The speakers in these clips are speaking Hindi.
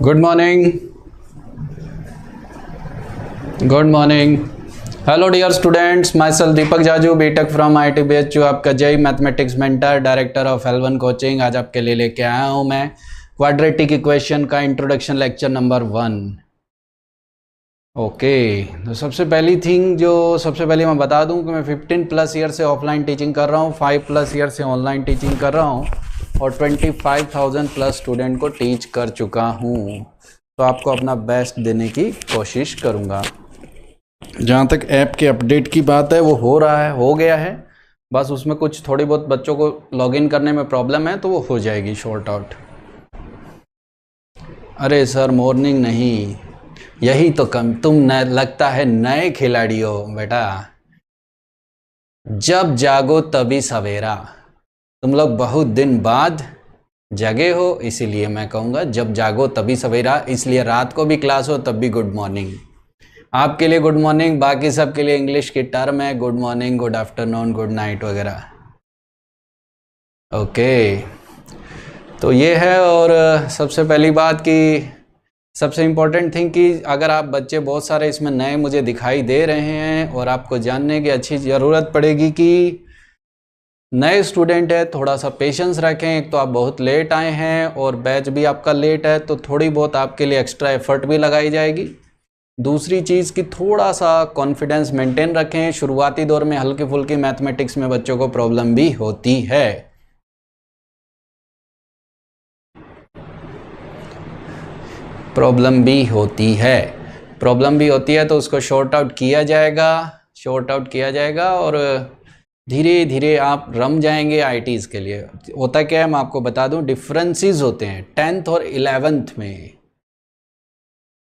Good morning. Good morning. Hello dear students, myself Deepak Jaju, B Tech from IIT BHU, आपका JEE mathematics mentor, director of L1 coaching. आज आपके लिए लेके आया हूँ मैं क्वाड्रेटिक इक्वेशन का इंट्रोडक्शन लेक्चर नंबर 1। ओके, तो सबसे पहले मैं बता दूं कि मैं 15+ ईयर से ऑफलाइन टीचिंग कर रहा हूँ, 5+ ईयर से ऑनलाइन टीचिंग कर रहा हूँ और 25,000+ स्टूडेंट को टीच कर चुका हूँ। तो आपको अपना बेस्ट देने की कोशिश करूँगा। जहाँ तक ऐप के अपडेट की बात है, वो हो गया है, बस उसमें कुछ थोड़ी बहुत बच्चों को लॉगिन करने में प्रॉब्लम है, तो वो हो जाएगी शॉर्ट आउट। अरे सर मॉर्निंग नहीं, यही तो कम, तुम लगता है नए खिलाड़ी हो बेटा। जब जागो तभी सवेरा। तुम लोग बहुत दिन बाद जगे हो, इसीलिए मैं कहूँगा जब जागो तभी सवेरा। इसलिए रात को भी क्लास हो तब भी गुड मॉर्निंग। आपके लिए गुड मॉर्निंग, बाकी सबके लिए इंग्लिश की टर्म है good morning, good afternoon, good night वगैरह। ओके, तो ये है। और सबसे पहली बात कि सबसे इम्पोर्टेंट थिंग कि अगर आप बच्चे बहुत सारे इसमें नए मुझे दिखाई दे रहे हैं और आपको जानने की अच्छी ज़रूरत पड़ेगी कि नए स्टूडेंट है, थोड़ा सा पेशेंस रखें। एक तो आप बहुत लेट आए हैं और बैच भी आपका लेट है, तो थोड़ी बहुत आपके लिए एक्स्ट्रा एफर्ट भी लगाई जाएगी। दूसरी चीज़ कि थोड़ा सा कॉन्फिडेंस मेंटेन रखें। शुरुआती दौर में हल्की फुल्की मैथमेटिक्स में बच्चों को प्रॉब्लम भी होती है। प्रॉब्लम भी होती है, तो उसको शॉर्ट आउट किया जाएगा और धीरे धीरे आप रम जाएंगे IITs के लिए। होता क्या है मैं आपको बता दूं, डिफरेंसेस होते हैं 10th और 11th में।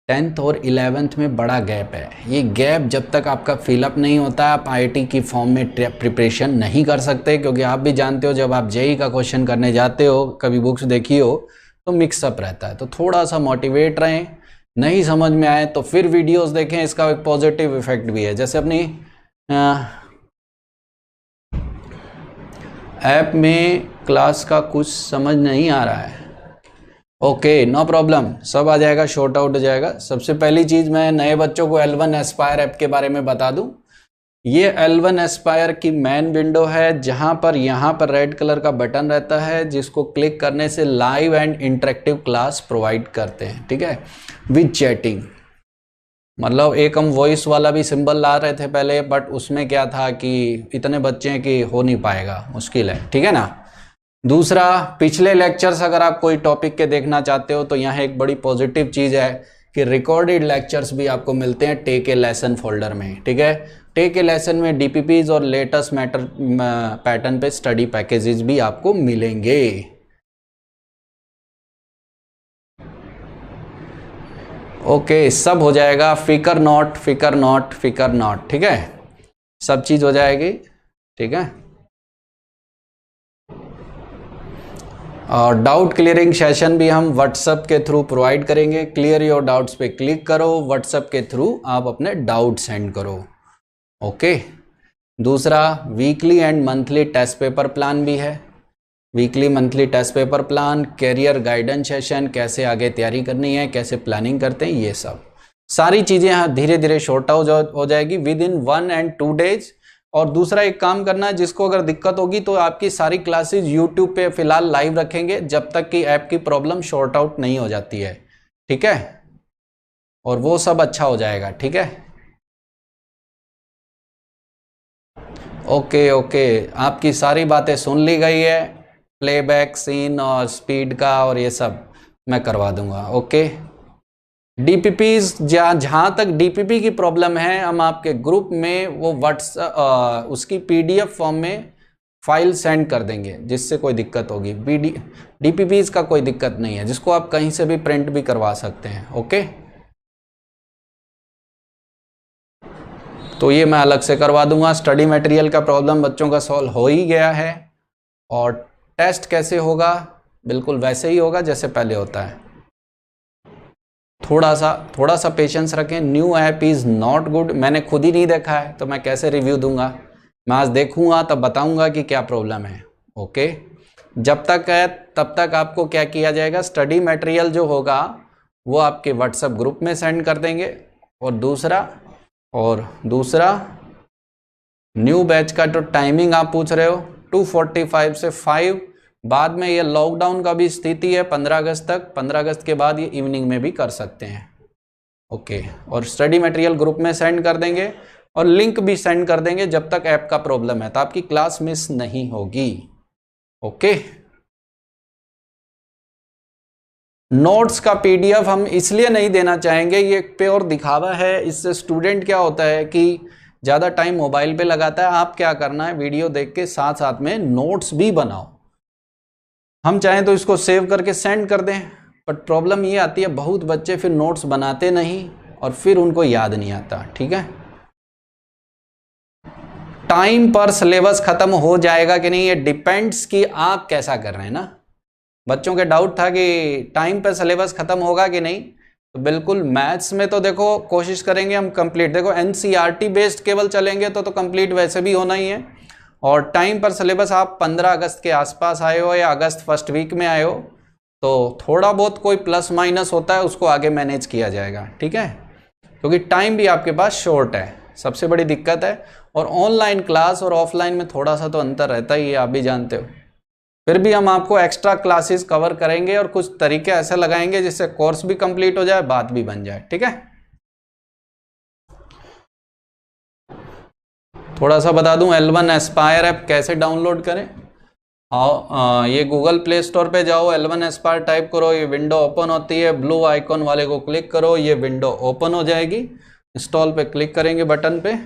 10th और 11th में बड़ा गैप है। ये गैप जब तक आपका फिलअप नहीं होता आप IIT की फॉर्म में प्रिपरेशन नहीं कर सकते, क्योंकि आप भी जानते हो जब आप JEE का क्वेश्चन करने जाते हो, कभी बुक्स देखी हो तो मिक्सअप रहता है। तो थोड़ा सा मोटिवेट रहें, नहीं समझ में आए तो फिर वीडियोस देखें। इसका एक पॉजिटिव इफेक्ट भी है। जैसे अपनी ऐप में क्लास का कुछ समझ नहीं आ रहा है, ओके नो प्रॉब्लम, सब आ जाएगा, शॉर्ट आउट हो जाएगा। सबसे पहली चीज़ मैं नए बच्चों को L1 एस्पायर ऐप के बारे में बता दूं। ये L1 एस्पायर की मेन विंडो है, जहां पर यहाँ पर रेड कलर का बटन रहता है, जिसको क्लिक करने से live and interactive class provide करते हैं, ठीक है, विद चैटिंग। मतलब एक हम वॉइस वाला भी सिंबल ला रहे थे पहले, बट उसमें क्या था कि इतने बच्चे हैं कि हो नहीं पाएगा, मुश्किल है, ठीक है ना। दूसरा, पिछले लेक्चर्स अगर आप कोई टॉपिक के देखना चाहते हो तो यहाँ एक बड़ी पॉजिटिव चीज़ है कि रिकॉर्डेड लेक्चर्स भी आपको मिलते हैं टेक ए लेसन फोल्डर में, ठीक है। टेक ए लेसन में DPPs और लेटेस्ट मैटर पैटर्न पे स्टडी पैकेजेस भी आपको मिलेंगे। ओके, सब हो जाएगा, फिकर नॉट, ठीक है, सब चीज़ हो जाएगी, ठीक है। और डाउट क्लियरिंग सेशन भी हम व्हाट्सएप के थ्रू प्रोवाइड करेंगे। क्लियर योर डाउट्स पे क्लिक करो, व्हाट्सएप के थ्रू आप अपने डाउट सेंड करो, ओके। दूसरा, weekly and monthly test paper plan भी है। Weekly monthly test paper plan, career guidance session, कैसे आगे तैयारी करनी है, कैसे प्लानिंग करते हैं, ये सब सारी चीज़ें यहाँ धीरे धीरे शॉर्ट आउट हो जाएगी विद इन 1 and 2 days। और दूसरा एक काम करना है, जिसको अगर दिक्कत होगी तो आपकी सारी क्लासेस YouTube पे फिलहाल लाइव रखेंगे जब तक कि ऐप की प्रॉब्लम शॉर्ट आउट नहीं हो जाती है, ठीक है, और वो सब अच्छा हो जाएगा, ठीक है। ओके, आपकी सारी बातें सुन ली गई है, प्लेबैक सीन और स्पीड का और ये सब मैं करवा दूंगा, ओके। DPPs, जहाँ तक DPP की प्रॉब्लम है, हम आपके ग्रुप में वो व्हाट्सएप उसकी PDF फॉर्म में फाइल सेंड कर देंगे, जिससे कोई दिक्कत होगी। DPPs का कोई दिक्कत नहीं है, जिसको आप कहीं से भी प्रिंट भी करवा सकते हैं, ओके। तो ये मैं अलग से करवा दूंगा। स्टडी मटेरियल का प्रॉब्लम बच्चों का सॉल्व हो ही गया है, और टेस्ट कैसे होगा, बिल्कुल वैसे ही होगा जैसे पहले होता है। थोड़ा सा पेशेंस रखें। New app is not good, मैंने खुद ही नहीं देखा है तो मैं कैसे रिव्यू दूंगा। मैं आज देखूंगा तब बताऊंगा कि क्या प्रॉब्लम है, ओके। जब तक है तब तक आपको क्या किया जाएगा, स्टडी मटेरियल जो होगा वो आपके व्हाट्सएप ग्रुप में सेंड कर देंगे। और दूसरा न्यू बैच का जो टाइमिंग आप पूछ रहे हो 2:45 से 5, बाद में ये लॉकडाउन का भी स्थिति है 15 अगस्त तक, 15 अगस्त के बाद ये इवनिंग में भी कर सकते हैं। ओके, और स्टडी मटेरियल ग्रुप में सेंड कर देंगे और लिंक भी सेंड कर देंगे जब तक ऐप का प्रॉब्लम है, तो आपकी क्लास मिस नहीं होगी। ओके, नोट्स का पीडीएफ हम इसलिए नहीं देना चाहेंगे, ये प्योर दिखावा है। इससे स्टूडेंट क्या होता है कि ज़्यादा टाइम मोबाइल पे लगाता है। आप क्या करना है, वीडियो देख के साथ साथ में नोट्स भी बनाओ। हम चाहें तो इसको सेव करके सेंड कर दें, बट प्रॉब्लम ये आती है बहुत बच्चे फिर नोट्स बनाते नहीं और फिर उनको याद नहीं आता। ठीक है, टाइम पर सिलेबस खत्म हो जाएगा कि नहीं, ये डिपेंड्स कि आप कैसा कर रहे हैं ना। बच्चों के डाउट था कि टाइम पर सिलेबस खत्म होगा कि नहीं, तो बिल्कुल मैथ्स में तो देखो कोशिश करेंगे हम कंप्लीट। देखो एनसीईआरटी बेस्ड केवल चलेंगे तो कंप्लीट वैसे भी होना ही है। और टाइम पर सिलेबस आप 15 अगस्त के आसपास आए हो या अगस्त फर्स्ट वीक में आए हो, तो थोड़ा बहुत कोई प्लस माइनस होता है उसको आगे मैनेज किया जाएगा। ठीक है, क्योंकि टाइम भी आपके पास शॉर्ट है, सबसे बड़ी दिक्कत है। और ऑनलाइन क्लास और ऑफलाइन में थोड़ा सा तो अंतर रहता ही है, आप भी जानते हो। फिर भी हम आपको एक्स्ट्रा क्लासेस कवर करेंगे और कुछ तरीके ऐसे लगाएंगे जिससे कोर्स भी कंप्लीट हो जाए, बात भी बन जाए। ठीक है, थोड़ा सा बता दूं, L1 एस्पायर ऐप कैसे डाउनलोड करें। आओ, ये गूगल प्ले स्टोर पे जाओ, L1 एस्पायर टाइप करो, ये विंडो ओपन होती है, ब्लू आइकॉन वाले को क्लिक करो, ये विंडो ओपन हो जाएगी। इंस्टॉल पे क्लिक करेंगे बटन पे,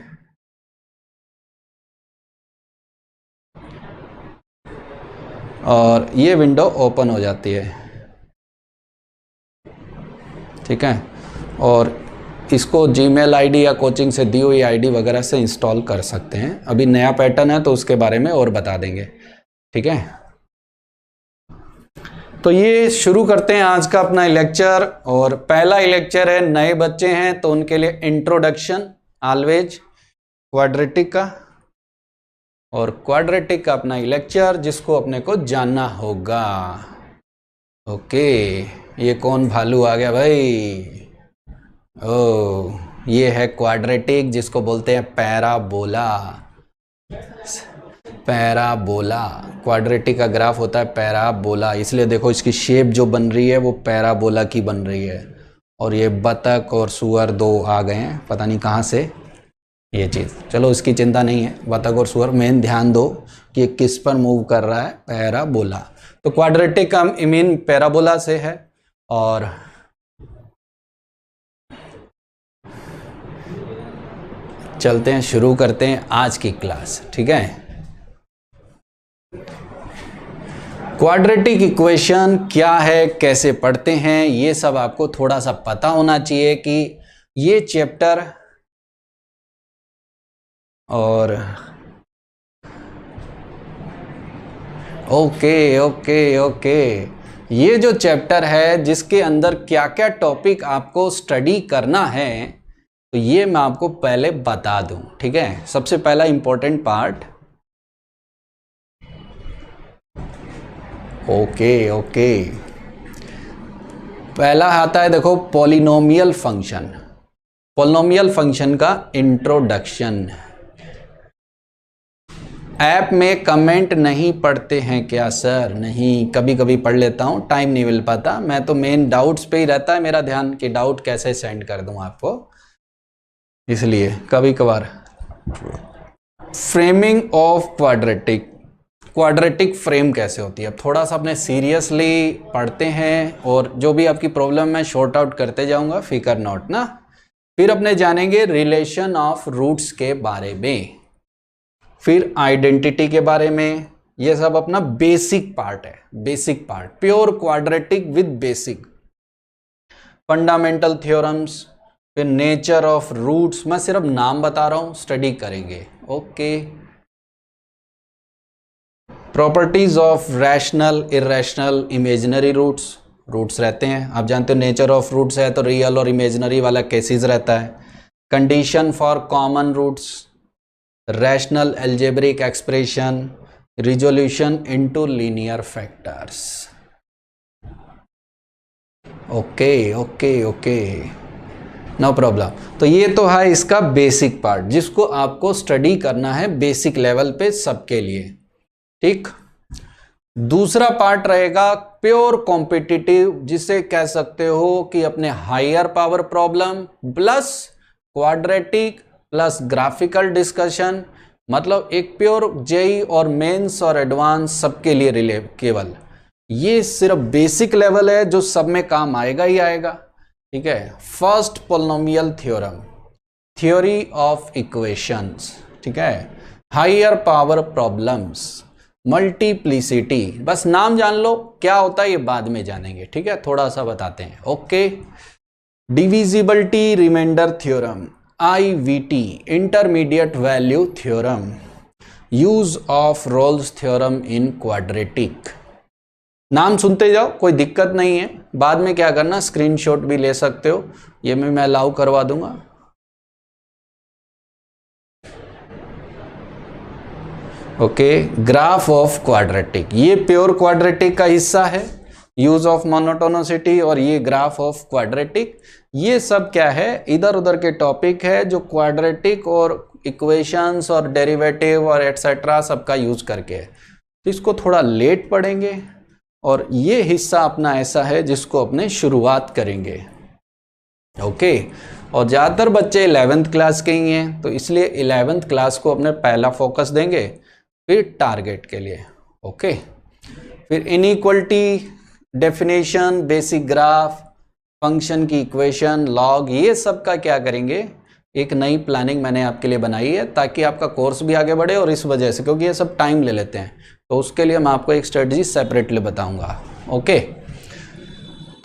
और ये विंडो ओपन हो जाती है। ठीक है, और इसको जीमेल आईडी या कोचिंग से दी हुई आईडी वगैरह से इंस्टॉल कर सकते हैं। अभी नया पैटर्न है तो उसके बारे में और बता देंगे। ठीक है, तो ये शुरू करते हैं आज का अपना लेक्चर। और पहला लेक्चर है, नए बच्चे हैं तो उनके लिए इंट्रोडक्शन ऑलवेज क्वाड्रेटिक का, और क्वाड्रेटिक का अपना लेक्चर जिसको अपने को जानना होगा। ओके, ये कौन भालू आ गया भाई? ओ, ये है क्वाड्रेटिक जिसको बोलते हैं पैराबोला। पैराबोला, क्वाड्रेटिक का ग्राफ होता है पैराबोला, इसलिए देखो इसकी शेप जो बन रही है वो पैराबोला की बन रही है। और ये बतख और सुअर दो आ गए हैं, पता नहीं कहाँ से ये चीज़, चलो इसकी चिंता नहीं है। बतख और सुअर, मेन ध्यान दो कि किस पर मूव कर रहा है, पैराबोला। तो क्वाड्रेटिक का मीन पैराबोला से है। और चलते हैं, शुरू करते हैं आज की क्लास। ठीक है, क्वाड्रेटिक इक्वेशन क्या है, कैसे पढ़ते हैं, ये सब आपको थोड़ा सा पता होना चाहिए कि ये चैप्टर और ओके, ये जो चैप्टर है जिसके अंदर क्या क्या टॉपिक आपको स्टडी करना है, तो ये मैं आपको पहले बता दूं। ठीक है, सबसे पहला इंपॉर्टेंट पार्ट, ओके, पहला आता है देखो पॉलिनोमियल फंक्शन। पॉलिनोमियल फंक्शन का इंट्रोडक्शन। ऐप में कमेंट नहीं पढ़ते हैं क्या सर? नहीं, कभी कभी पढ़ लेता हूँ, टाइम नहीं मिल पाता। मैं तो मेन डाउट्स पे ही रहता है मेरा ध्यान कि डाउट कैसे सेंड कर दूँ आपको, इसलिए कभी कभार। Framing of quadratic, quadratic frame कैसे होती है, अब थोड़ा सा अपने सीरियसली पढ़ते हैं और जो भी आपकी प्रॉब्लम मैं शॉर्ट आउट करते जाऊंगा, फिकर नॉट ना। फिर अपने जानेंगे रिलेशन ऑफ रूट्स के बारे में, फिर आइडेंटिटी के बारे में। ये सब अपना बेसिक पार्ट है, basic part, pure quadratic with basic. Fundamental theorems, फिर नेचर ऑफ रूट्स, मैं सिर्फ नाम बता रहा हूं, स्टडी करेंगे। Okay, properties of rational, irrational, imaginary roots, roots रहते हैं आप जानते हो। नेचर ऑफ रूट्स है तो रियल और इमेजिनरी वाला केसेस रहता है। Condition for common roots, rational algebraic expression, resolution into linear factors. Okay okay okay, no problem. तो ये तो है इसका बेसिक पार्ट जिसको आपको स्टडी करना है बेसिक लेवल पे सबके लिए, ठीक। दूसरा पार्ट रहेगा प्योर कॉम्पिटिटिव, जिसे कह सकते हो कि अपने higher power problem plus quadratic plus graphical discussion, मतलब एक प्योर जेई और मेंस और एडवांस सबके लिए केवल ये सिर्फ बेसिक लेवल है जो सब में काम आएगा ही आएगा, ठीक है। First polynomial theorem, theory of equations, ठीक है। हायर पावर प्रॉब्लम्स, मल्टीप्लिसिटी, बस नाम जान लो क्या होता है ये बाद में जानेंगे, ठीक है। थोड़ा सा बताते हैं, okay. Divisibility remainder theorem, IVT, intermediate value theorem, use of Rolle's theorem in quadratic. नाम सुनते जाओ, कोई दिक्कत नहीं है, बाद में क्या करना स्क्रीनशॉट भी ले सकते हो, ये मैं अलाउ करवा दूंगा। ओके, ग्राफ ऑफ क्वाड्रेटिक, ये प्योर क्वाड्रेटिक का हिस्सा है, यूज ऑफ मोनोटोनिसिटी, और ये ग्राफ ऑफ क्वाड्रेटिक, ये सब क्या है इधर उधर के टॉपिक है जो क्वाड्रेटिक और इक्वेशंस और डेरिवेटिव और एटसेट्रा सबका यूज करके है। तो इसको थोड़ा लेट पढ़ेंगे और ये हिस्सा अपना ऐसा है जिसको अपने शुरुआत करेंगे, ओके। और ज़्यादातर बच्चे 11th क्लास के ही हैं, तो इसलिए 11th क्लास को अपने पहला फोकस देंगे, फिर टारगेट के लिए, ओके। फिर inequality, definition, basic graph, function की इक्वेशन, लॉग, ये सब का क्या करेंगे, एक नई प्लानिंग मैंने आपके लिए बनाई है ताकि आपका कोर्स भी आगे बढ़े, और इस वजह से क्योंकि ये सब टाइम ले लेते हैं, तो उसके लिए मैं आपको एक स्ट्रेटजी सेपरेटली बताऊंगा, ओके।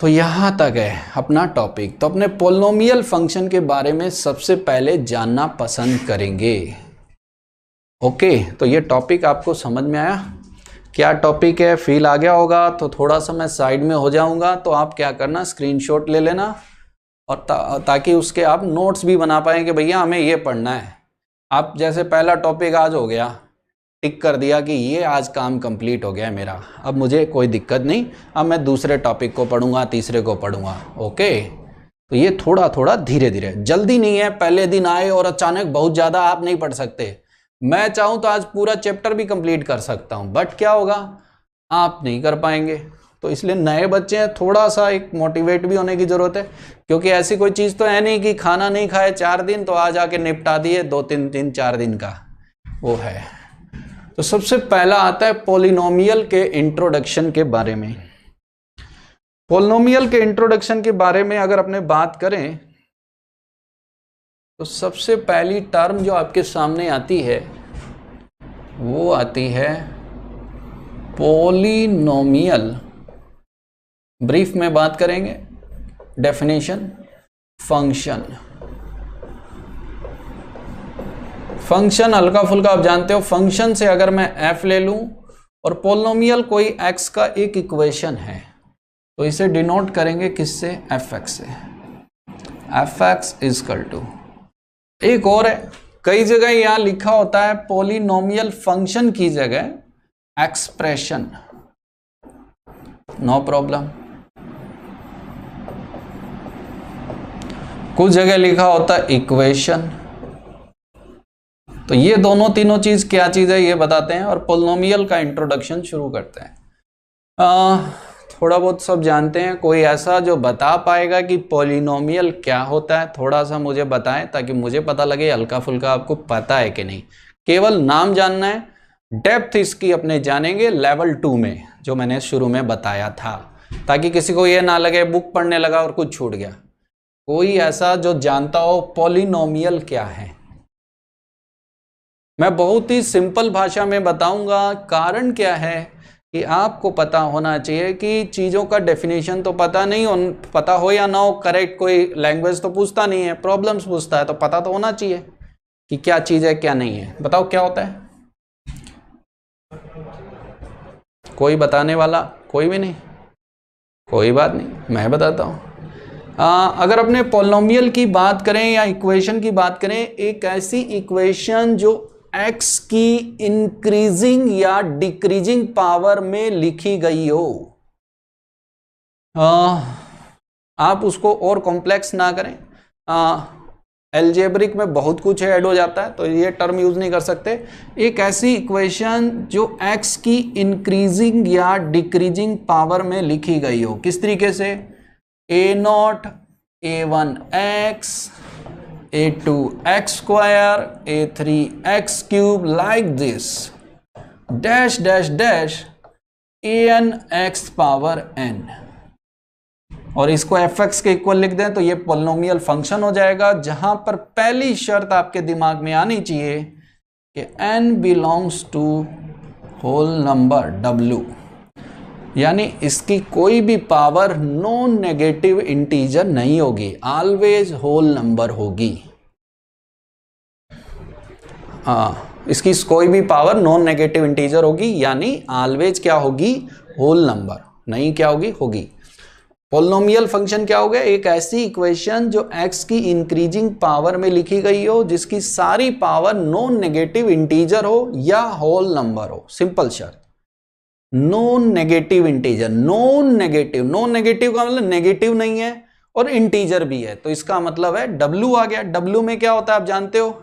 तो यहाँ तक है अपना टॉपिक। तो अपने पोलिनोमियल फंक्शन के बारे में सबसे पहले जानना पसंद करेंगे, ओके। तो ये टॉपिक आपको समझ में आया, क्या टॉपिक है, फील आ गया होगा। तो थोड़ा सा मैं साइड में हो जाऊंगा, तो आप क्या करना स्क्रीनशॉट ले लेना, और ताकि उसके आप नोट्स भी बना पाएँ कि भैया हमें ये पढ़ना है। आप जैसे पहला टॉपिक आज हो गया, टिक कर दिया कि ये आज काम कंप्लीट हो गया है मेरा, अब मुझे कोई दिक्कत नहीं, अब मैं दूसरे टॉपिक को पढ़ूंगा, तीसरे को पढ़ूंगा, ओके। तो ये थोड़ा थोड़ा धीरे धीरे, जल्दी नहीं है, पहले दिन आए और अचानक बहुत ज़्यादा आप नहीं पढ़ सकते। मैं चाहूँ तो आज पूरा चैप्टर भी कंप्लीट कर सकता हूँ, बट क्या होगा आप नहीं कर पाएंगे। तो इसलिए नए बच्चे हैं, थोड़ा सा एक मोटिवेट भी होने की ज़रूरत है, क्योंकि ऐसी कोई चीज़ तो है नहीं कि खाना नहीं खाए 4 दिन तो आज आके निपटा दिए 2-3 दिन 4 दिन का, वो है। तो सबसे पहला आता है पोलिनोमियल के इंट्रोडक्शन के बारे में। पोलिनोमियल के इंट्रोडक्शन के बारे में अगर अपने बात करें तो सबसे पहली टर्म जो आपके सामने आती है वो आती है पोलिनोमियल। ब्रीफ में बात करेंगे, डेफिनेशन, फंक्शन। फंक्शन हल्का फुल्का आप जानते हो, फंक्शन से अगर मैं f ले लूं और पोलिनोमियल कोई x का एक इक्वेशन है तो इसे डिनोट करेंगे किससे, fx से। fx इजकल टू, एक और है, कई जगह यहां लिखा होता है पोलिनोमियल फंक्शन की जगह एक्सप्रेशन, नो प्रॉब्लम। कुछ जगह लिखा होता है इक्वेशन। तो ये दोनों तीनों चीज क्या चीज है ये बताते हैं और पोलिनोमियल का इंट्रोडक्शन शुरू करते हैं। थोड़ा बहुत सब जानते हैं, कोई ऐसा जो बता पाएगा कि पोलिनोमियल क्या होता है, थोड़ा सा मुझे बताएं ताकि मुझे पता लगे हल्का फुल्का आपको पता है कि नहीं। केवल नाम जानना है, डेप्थ इसकी अपने जानेंगे लेवल 2 में, जो मैंने शुरू में बताया था, ताकि किसी को ये ना लगे बुक पढ़ने लगा और कुछ छूट गया। कोई ऐसा जो जानता हो पोलिनोमियल क्या है। मैं बहुत ही सिंपल भाषा में बताऊंगा, कारण क्या है कि आपको पता होना चाहिए कि चीज़ों का डेफिनेशन तो पता हो या ना हो, करेक्ट कोई लैंग्वेज तो पूछता नहीं है, प्रॉब्लम्स पूछता है, तो पता तो होना चाहिए कि क्या चीज़ है क्या नहीं है। बताओ क्या होता है, कोई बताने वाला, कोई भी नहीं, कोई बात नहीं, मैं बताता हूँ। अगर अपने पोलिनोमियल की बात करें या इक्वेशन की बात करें, एक ऐसी इक्वेशन जो x की इंक्रीजिंग या डिक्रीजिंग पावर में लिखी गई हो। आप उसको और कॉम्प्लेक्स ना करें। एल्जेब्रिक में बहुत कुछ ऐड हो जाता है, तो ये टर्म यूज नहीं कर सकते। एक ऐसी इक्वेशन जो x की इंक्रीजिंग या डिक्रीजिंग पावर में लिखी गई हो, किस तरीके से, a0 a1 x a2 x square a3 x cube like this dash dash dash an x power n, और इसको fx के इक्वल लिख दें तो ये पॉलिनोमियल फंक्शन हो जाएगा, जहां पर पहली शर्त आपके दिमाग में आनी चाहिए कि n belongs to whole number w, यानी इसकी कोई भी पावर नॉन नेगेटिव इंटीजर नहीं होगी, ऑलवेज होल नंबर होगी। इसकी कोई भी पावर नॉन नेगेटिव इंटीजर होगी, यानी ऑलवेज क्या होगी, होल नंबर, नहीं क्या होगी, होगी। पॉलिनोमियल फंक्शन क्या हो गया, एक ऐसी इक्वेशन जो x की इंक्रीजिंग पावर में लिखी गई हो, जिसकी सारी पावर नॉन नेगेटिव इंटीजर हो या होल नंबर हो। सिंपल शर्त, non negative integer, non negative का मतलब नेगेटिव नहीं है और इंटीजर भी है, तो इसका मतलब है w आ गया। w में क्या होता है आप जानते हो,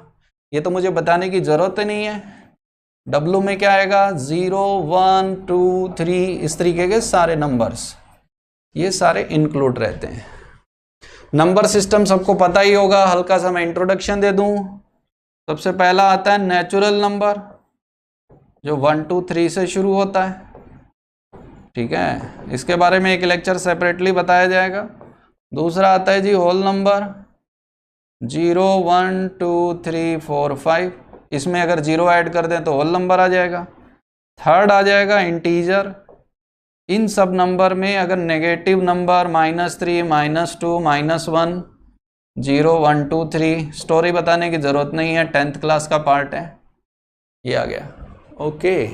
ये तो मुझे बताने की जरूरत नहीं है। w में क्या आएगा, 0 1 2 3 इस तरीके के सारे नंबर्स, ये सारे इंक्लूड रहते हैं। नंबर सिस्टम सबको पता ही होगा, हल्का सा मैं इंट्रोडक्शन दे दूं। सबसे पहला आता है नेचुरल नंबर, जो 1 2 3 से शुरू होता है, ठीक है, इसके बारे में एक लेक्चर सेपरेटली बताया जाएगा। दूसरा आता है जी होल नंबर, 0 1 2 3 4 5, इसमें अगर 0 ऐड कर दें तो होल नंबर आ जाएगा। थर्ड आ जाएगा इंटीजर, इन सब नंबर में अगर नेगेटिव नंबर -3 -2 -1 0 1 2 3, स्टोरी बताने की जरूरत नहीं है, 10th क्लास का पार्ट है, ये आ गया। ओके,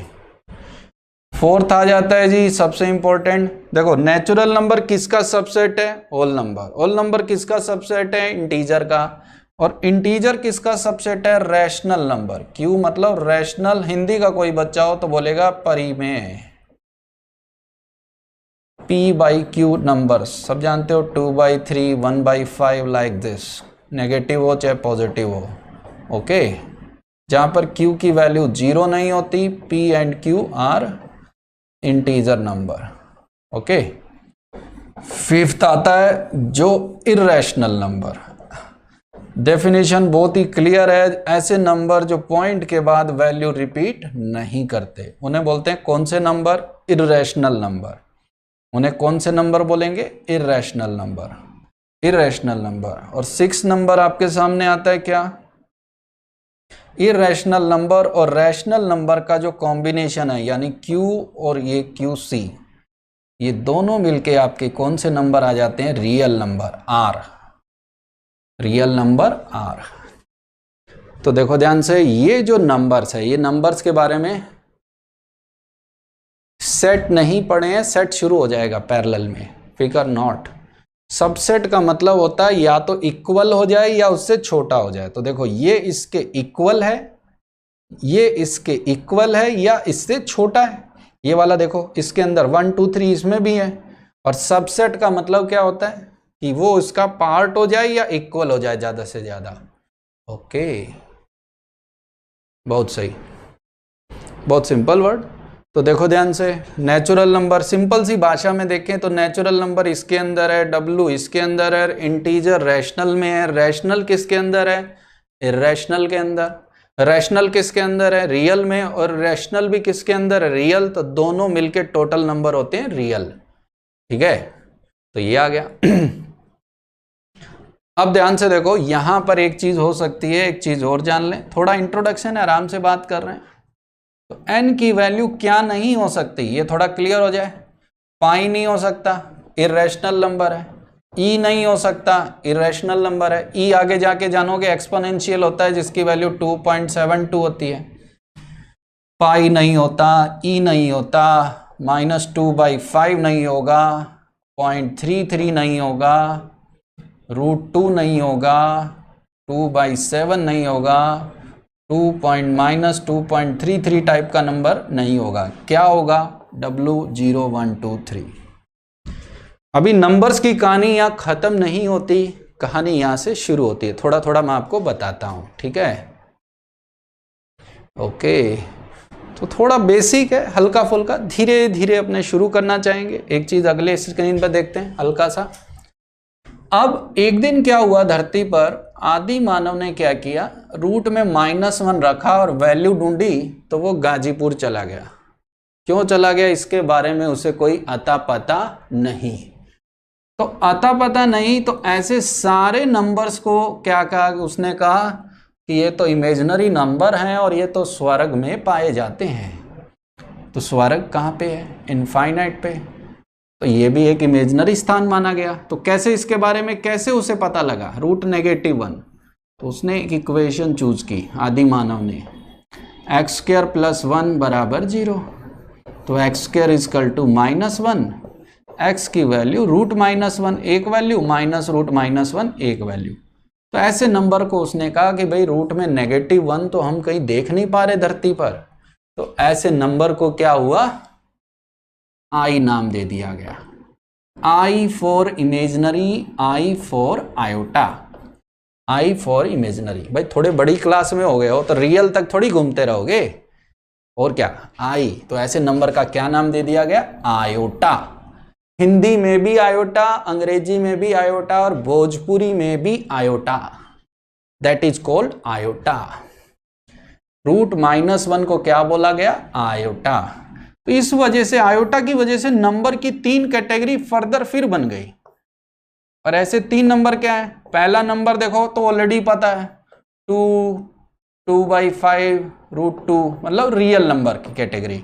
फोर्थ आ जाता है जी सबसे इंपॉर्टेंट, देखो नेचुरल नंबर किसका सबसेट है, होल नंबर। होल नंबर किसका सबसेट है, इंटीजर का। और इंटीजर किसका सबसेट है, रैशनल नंबर। क्यों मतलब रैशनल, हिंदी का कोई बच्चा हो तो बोलेगा परिमेय, p/q नंबर्स सब जानते हो, 2/3 1/5 लाइक दिस, नेगेटिव हो चाहे पॉजिटिव हो। ओके, जहां पर q की वैल्यू 0 नहीं होती, p and q are integer number. Okay, fifth आता है जो इर्रेशनल नंबर। डेफिनेशन बहुत ही क्लियर है, ऐसे नंबर जो पॉइंट के बाद वैल्यू रिपीट नहीं करते, उन्हें बोलते हैं कौन से नंबर, इर्रेशनल नंबर। उन्हें कौन से नंबर बोलेंगे, इर्रेशनल नंबर, इर्रेशनल नंबर। और 6 नंबर आपके सामने आता है क्या, इर्रेशनल नंबर और रैशनल नंबर का जो कॉम्बिनेशन है, यानी Q और ये QC, ये दोनों मिलके आपके कौन से नंबर आ जाते हैं, real number, R, real number R। तो देखो ध्यान से, ये जो नंबर्स है, ये नंबर्स के बारे में सेट नहीं पढ़े हैं, सेट शुरू हो जाएगा पैरेलल में, फिकर नॉट। सबसेट का मतलब होता है या तो इक्वल हो जाए या उससे छोटा हो जाए। तो देखो ये इसके इक्वल है, ये इसके इक्वल है या इससे छोटा है, ये वाला देखो इसके अंदर 1 2 3 इसमें भी है। और सबसेट का मतलब क्या होता है कि वो इसका पार्ट हो जाए या इक्वल हो जाए ज्यादा से ज्यादा। ओके, बहुत सही, बहुत सिंपल वर्ड। तो देखो ध्यान से, नेचुरल नंबर सिंपल सी भाषा में देखें तो नेचुरल नंबर इसके अंदर है, W इसके अंदर है, इंटीजर रैशनल में है, रैशनल किसके अंदर है, इर्रेशनल के अंदर, रैशनल किसके अंदर है, रियल में, और रैशनल भी किसके अंदर है, रियल। तो दोनों मिलके टोटल नंबर होते हैं रियल, ठीक है। तो ये आ गया। अब ध्यान से देखो, यहां पर एक चीज हो सकती है, एक चीज और जान लें, थोड़ा इंट्रोडक्शन है, आराम से बात कर रहे हैं। तो n की वैल्यू क्या नहीं हो सकती, ये थोड़ा क्लियर हो जाए। पाई नहीं हो सकता, इर्रेशनल नंबर है। e नहीं हो सकता, इर्रेशनल नंबर है। e आगे जाके जानोगे एक्सपोनेंशियल होता है, जिसकी वैल्यू 2.72 होती है। पाई नहीं होता, e नहीं होता, -2/5 नहीं होगा, 0.33 नहीं होगा, √2 नहीं होगा, 2/7 नहीं होगा, 2.-2.33 टाइप का नंबर नहीं होगा। क्या होगा, W 0 1 2 3। अभी नंबर्स की कहानी यहाँ खत्म नहीं होती, कहानी यहाँ से शुरू होती है। थोड़ा थोड़ा मैं आपको बताता हूँ, ठीक है? ओके, तो थोड़ा बेसिक है, हल्का फुल्का, धीरे धीरे अपने शुरू करना चाहेंगे। एक चीज अगले स्क्रीन पर देखते हैं हल्का सा। अब एक दिन क्या हुआ, धरती पर आदि मानव ने क्या किया, रूट में -1 रखा और वैल्यू ढूंढी, तो वो गाजीपुर चला गया। क्यों चला गया, इसके बारे में उसे कोई अता पता नहीं। तो अता पता नहीं, तो ऐसे सारे नंबर्स को क्या कहा, उसने कहा कि ये तो इमेजिनरी नंबर हैं और ये तो स्वर्ग में पाए जाते हैं। तो स्वर्ग कहाँ पे है, इनफाइनाइट पे, तो ये भी एक इमेजिनरी स्थान माना गया। तो कैसे, इसके बारे में कैसे उसे पता लगा, √-1, तो उसने एक इक्वेशन चूज की आदि मानव ने, x² + 1 = 0। तो x² = -1, x की वैल्यू √-1 एक वैल्यू, -√-1 एक वैल्यू। तो ऐसे नंबर को उसने कहा कि भाई रूट में -1 तो हम कहीं देख नहीं पा रहे धरती पर, तो ऐसे नंबर को क्या हुआ, आई नाम दे दिया गया। I for imaginary, i for iota, i for imaginary. भाई थोड़े बड़ी क्लास में हो गए हो तो रियल तक थोड़ी घूमते रहोगे, और क्या, आई। तो ऐसे नंबर का क्या नाम दे दिया गया, आयोटा। हिंदी में भी आयोटा, अंग्रेजी में भी आयोटा और भोजपुरी में भी iota, that is called iota. √-1 को क्या बोला गया, आयोटा। तो इस वजह से, आयोटा की वजह से नंबर की 3 कैटेगरी फर्दर फिर बन गई। और ऐसे 3 नंबर क्या है, पहला नंबर देखो तो ऑलरेडी पता है, 2/5 √2, मतलब रियल नंबर की कैटेगरी।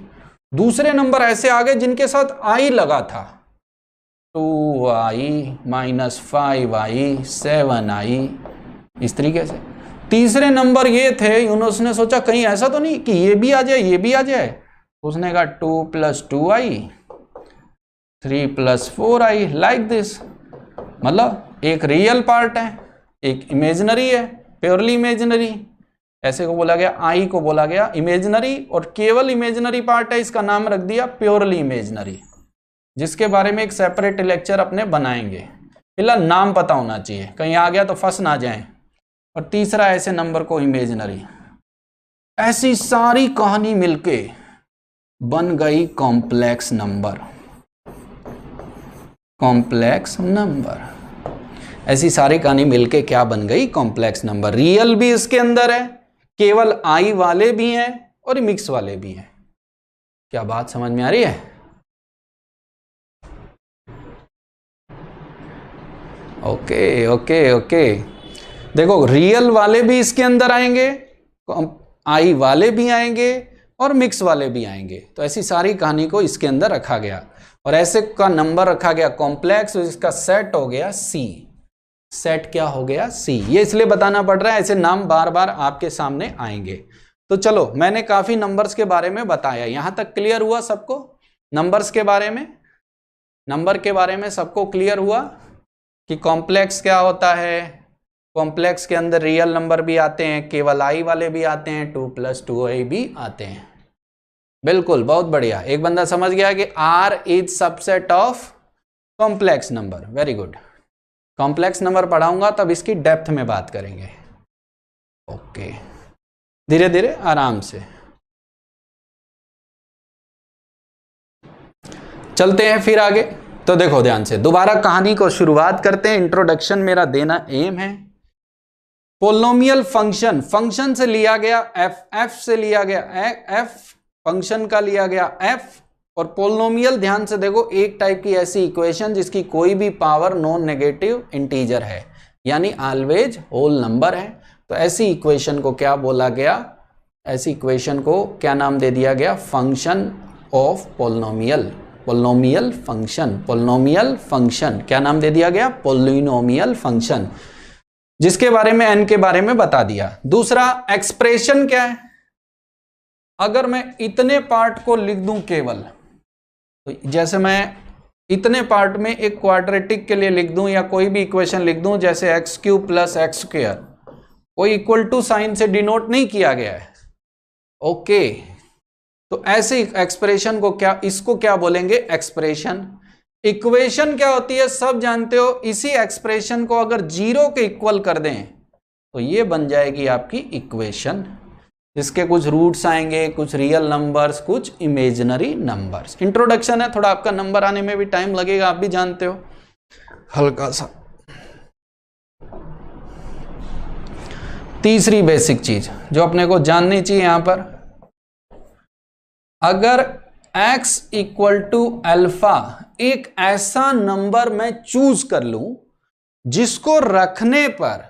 दूसरे नंबर ऐसे आ गए जिनके साथ आई लगा था, 2i -5i 7i, इस तरीके से। तीसरे नंबर ये थे, यूनुस ने सोचा कहीं ऐसा तो नहीं कि ये भी आ जाए ये भी आ जाए, उसने कहा 2 + 2i 3 + 4i, लाइक दिस। मतलब एक रियल पार्ट है, एक इमेजिनरी है, प्योरली इमेजिनरी, ऐसे को बोला गया, आई को बोला गया इमेजिनरी, और केवल इमेजिनरी पार्ट है, इसका नाम रख दिया प्योरली इमेजिनरी, जिसके बारे में एक सेपरेट लेक्चर अपने बनाएंगे। फिलहाल नाम पता होना चाहिए, कहीं आ गया तो फंस ना जाए। और तीसरा ऐसे नंबर को इमेजिनरी। ऐसी सारी कहानी मिलके बन गई कॉम्प्लेक्स नंबर, कॉम्प्लेक्स नंबर। ऐसी सारी कहानी मिलके क्या बन गई, कॉम्प्लेक्स नंबर। रियल भी इसके अंदर है, केवल आई वाले भी हैं और मिक्स वाले भी हैं। क्या बात समझ में आ रही है? ओके ओके ओके, देखो रियल वाले भी इसके अंदर आएंगे, आई वाले भी आएंगे और मिक्स वाले भी आएंगे। तो ऐसी सारी कहानी को इसके अंदर रखा गया, और ऐसे का नंबर रखा गया कॉम्प्लेक्स, इसका सेट हो गया सी। सेट क्या हो गया, सी। ये इसलिए बताना पड़ रहा है, ऐसे नाम बार बार आपके सामने आएंगे। तो चलो, मैंने काफी नंबर्स के बारे में बताया, यहां तक क्लियर हुआ सबको? नंबर्स के बारे में, नंबर के बारे में सबको क्लियर हुआ कि कॉम्प्लेक्स क्या होता है? कॉम्प्लेक्स के अंदर रियल नंबर भी आते हैं, केवल आई वाले भी आते हैं, 2 + 2i भी आते हैं। बिल्कुल, बहुत बढ़िया। एक बंदा समझ गया कि R is subset of complex number. Very good. Complex number पढ़ाऊंगा तब इसकी डेप्थ में बात करेंगे। ओके, धीरे धीरे आराम से चलते हैं फिर आगे। तो देखो ध्यान से, दोबारा कहानी को शुरुआत करते हैं। इंट्रोडक्शन मेरा देना एम है। पोलिनोमियल फंक्शन, फंक्शन से लिया गया एफ से लिया गया एफ, फंक्शन का लिया गया एफ। और पोलिनोमियल, ध्यान से देखो, एक टाइप की ऐसी इक्वेशन जिसकी कोई भी पावर नॉन नेगेटिव इंटीजर है, यानी ऑलवेज होल नंबर है। तो ऐसी इक्वेशन को क्या बोला गया, ऐसी इक्वेशन को क्या नाम दे दिया गया, function of polynomial. Polynomial function, polynomial function क्या नाम दे दिया गया, पोलिनोमियल फंक्शन, जिसके बारे में एन के बारे में बता दिया। दूसरा एक्सप्रेशन क्या है, अगर मैं इतने पार्ट को लिख दूं केवल, तो जैसे मैं इतने पार्ट में एक क्वाड्रेटिक के लिए लिख दूं या कोई भी इक्वेशन लिख दूं, जैसे x³ + x², कोई इक्वल टू साइन से डिनोट नहीं किया गया है। ओके, तो ऐसे एक्सप्रेशन को क्या, इसको क्या बोलेंगे, एक्सप्रेशन। इक्वेशन क्या होती है सब जानते हो। इसी एक्सप्रेशन को अगर 0 के इक्वल कर दें तो ये बन जाएगी आपकी इक्वेशन, जिसके कुछ रूट्स आएंगे, कुछ रियल नंबर्स, कुछ इमेजिनरी नंबर्स। इंट्रोडक्शन है, थोड़ा आपका नंबर आने में भी टाइम लगेगा, आप भी जानते हो, हल्का सा। तीसरी बेसिक चीज जो अपने को जाननी चाहिए यहां पर, अगर x इक्वल टू अल्फा एक ऐसा नंबर मैं चूज कर लूं जिसको रखने पर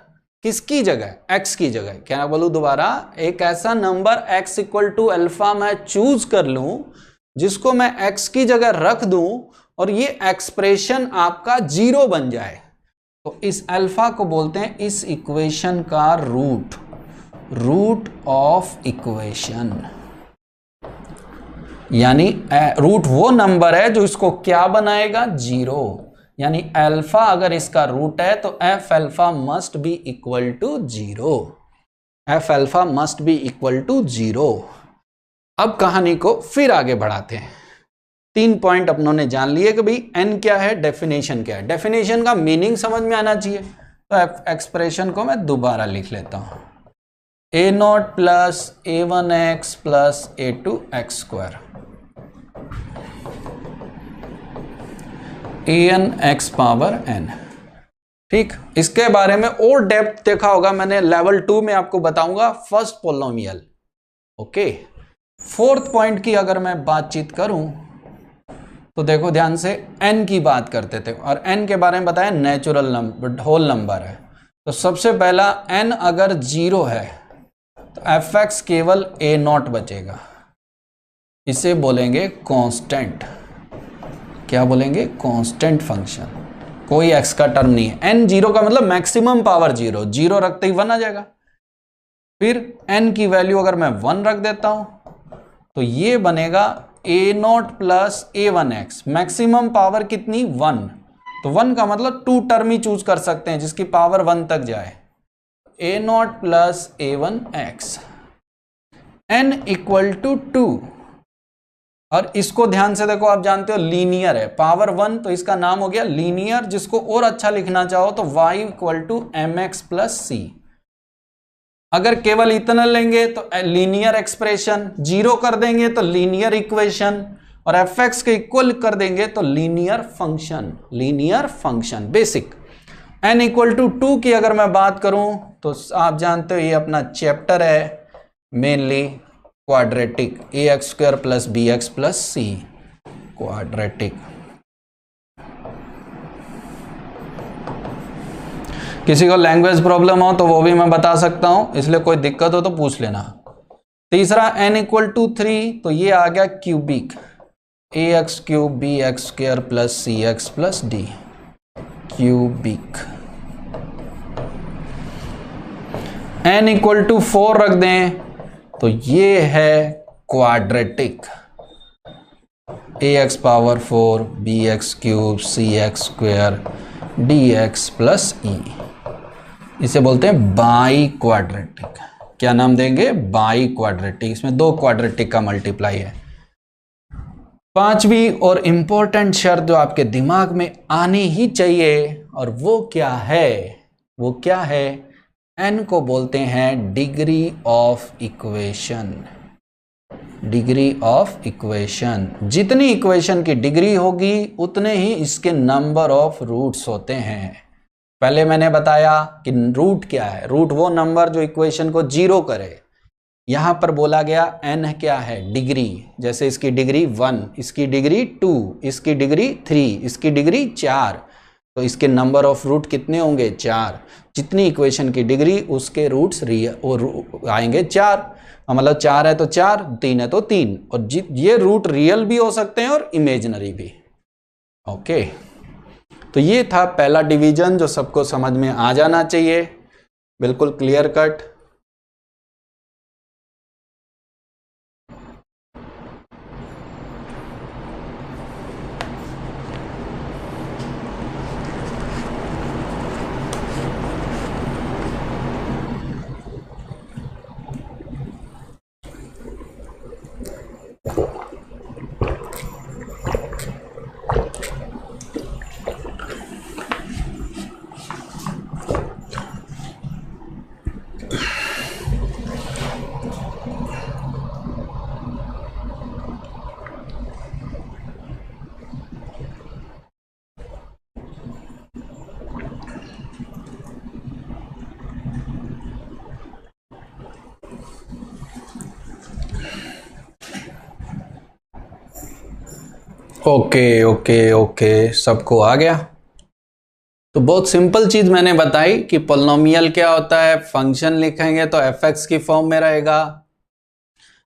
किसकी जगह, x की जगह, क्या बोलूं दोबारा, एक ऐसा number x equal to alpha मैं चूज कर लूं जिसको मैं x की जगह रख दूं और ये एक्सप्रेशन आपका 0 बन जाए, तो इस अल्फा को बोलते हैं इस इक्वेशन का रूट ऑफ इक्वेशन। यानी रूट वो नंबर है जो इसको क्या बनाएगा, 0। यानी अल्फा अगर इसका रूट है तो f alpha must be equal to 0, f alpha must be equal to 0। अब कहानी को फिर आगे बढ़ाते हैं। 3 पॉइंट अपनों ने जान लिए कि भाई n क्या है, डेफिनेशन क्या है, डेफिनेशन का मीनिंग समझ में आना चाहिए। तो एक्सप्रेशन को मैं दोबारा लिख लेता हूं, a0 plus a1x plus a2x square an x power n। ठीक, इसके बारे में और डेप्थ देखा होगा मैंने, लेवल 2 में आपको बताऊंगा, first polynomial. Okay, 4th point की अगर मैं बातचीत करूं तो देखो ध्यान से, n की बात करते थे और n के बारे में बताया नेचुरल नंबर, होल नंबर है। तो सबसे पहला n अगर 0 है तो fx केवल a0 बचेगा, इसे बोलेंगे कांस्टेंट। क्या बोलेंगे, कांस्टेंट फंक्शन, कोई x का टर्म नहीं है। n 0 का मतलब मैक्सिमम पावर 0, 0 रखते ही 1 आ जाएगा। फिर n की वैल्यू अगर मैं 1 रख देता हूं तो ये बनेगा a0 plus a1x, maximum power कितनी, 1। तो 1 का मतलब 2 टर्म ही चूज कर सकते हैं जिसकी पावर 1 तक जाए, a0 plus a1x, n equal to 2। और इसको ध्यान से देखो, आप जानते हो लीनियर है, पावर 1 तो इसका नाम हो गया लीनियर। जिसको और अच्छा लिखना चाहो तो y equal to mx plus c। अगर केवल इतना लेंगे तो लीनियर एक्सप्रेशन, 0 कर देंगे तो लीनियर इक्वेशन, और fx के इक्वल कर देंगे तो linear function basic. n equal to 2 की अगर मैं बात करूं तो आप जानते हो ये अपना चैप्टर है mainly quadratic, ax square plus bx plus c, quadratic. किसी को लैंग्वेज प्रॉब्लम हो तो वो भी मैं बता सकता हूं, इसलिए कोई दिक्कत हो तो पूछ लेना। तीसरा n इक्वल टू 3, तो ये आ गया cubic, ax cube bx square plus cx plus d, cubic. n equal to 4 रख दें तो ये है quadratic, ax power 4 bx cube cx square dx plus e, इसे बोलते हैं बाई क्वाड्रेटिक। क्या नाम देंगे, बाई क्वाड्रेटिक। इसमें 2 क्वाड्रेटिक का मल्टीप्लाई है। 5वीं और इंपॉर्टेंट शर्त जो आपके दिमाग में आनी ही चाहिए, और वो क्या है, n को बोलते हैं degree of equation. Degree of equation, जितनी इक्वेशन की डिग्री होगी उतने ही इसके नंबर ऑफ रूट्स होते हैं। पहले मैंने बताया कि रूट क्या है, रूट वो नंबर जो इक्वेशन को 0 करे। यहां पर बोला गया n क्या है, डिग्री। जैसे इसकी डिग्री 1, इसकी डिग्री 2, इसकी डिग्री 3, इसकी डिग्री 4, तो इसके नंबर ऑफ रूट कितने होंगे, 4। जितनी इक्वेशन की डिग्री उसके रूट्स आएंगे 4। मतलब 4 है तो 4, 3 है तो 3, और ये रूट रियल भी हो सकते हैं और इमेजिनरी भी। ओके, तो ये था पहला डिवीजन जो सबको समझ में आ जाना चाहिए, बिल्कुल clear cut. Okay okay okay, सबको आ गया। तो बहुत सिंपल चीज मैंने बताई कि पोलिनोमियल क्या होता है। फंक्शन लिखेंगे तो fx की फॉर्म में रहेगा,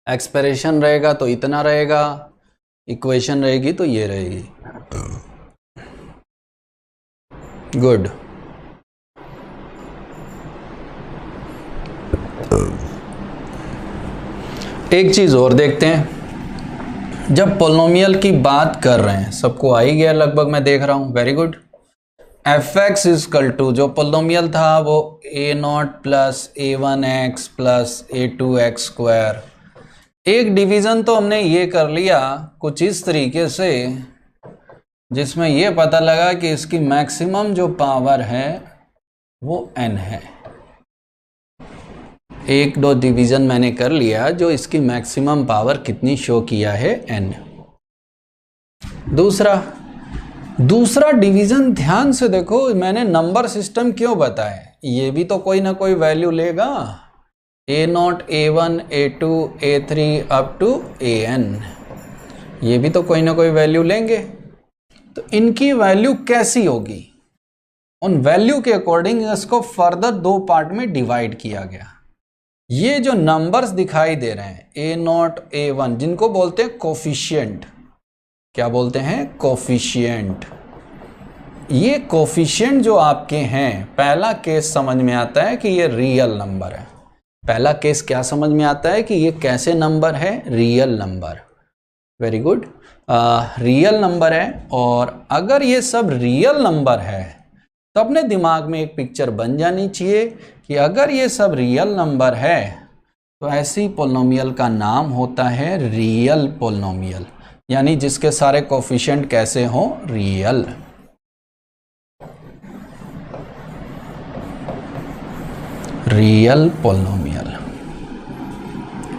एक्सप्रेशन रहेगा तो इतना रहेगा, इक्वेशन रहेगी तो ये रहेगी। गुड। एक चीज और देखते हैं, जब पोलिनोमियल की बात कर रहे हैं, सबको आ ही गया लगभग, मैं देख रहा हूं, very good. fx equal to, जो पोलिनोमियल था वो a0 plus a1x plus a2x square. एक डिवीजन तो हमने ये कर लिया कुछ इस तरीके से, जिसमें ये पता लगा कि इसकी मैक्सिमम जो पावर है वो n है। एक दो डिवीजन मैंने कर लिया जो इसकी मैक्सिमम पावर कितनी शो किया है, n। दूसरा डिवीजन ध्यान से देखो, मैंने नंबर सिस्टम क्यों बताया, ये भी तो कोई ना कोई वैल्यू लेगा, a0 a1 a2 a3 up to an, ये भी तो कोई ना कोई वैल्यू लेंगे। तो इनकी वैल्यू कैसी होगी, उन वैल्यू के अकॉर्डिंग इसको फर्दर दो पार्ट में डिवाइड किया गया। ये जो नंबर्स दिखाई दे रहे हैं a0 a1, जिनको बोलते हैं कोफिशिएंट, क्या बोलते हैं, कोफिशिएंट। ये कोफिशिएंट जो आपके हैं, पहला केस समझ में आता है कि ये रियल नंबर है। पहला केस क्या समझ में आता है कि ये कैसे नंबर है, real number. Very good, real number है। और अगर ये सब रियल नंबर है तो अपने दिमाग में एक पिक्चर बन जानी चाहिए कि अगर ये सब रियल नंबर है तो ऐसी पोलिनोमियल का नाम होता है रियल पोलिनोमियल, यानी जिसके सारे कोफिशिएंट कैसे हों, रियल। रियल पोलिनोमियल,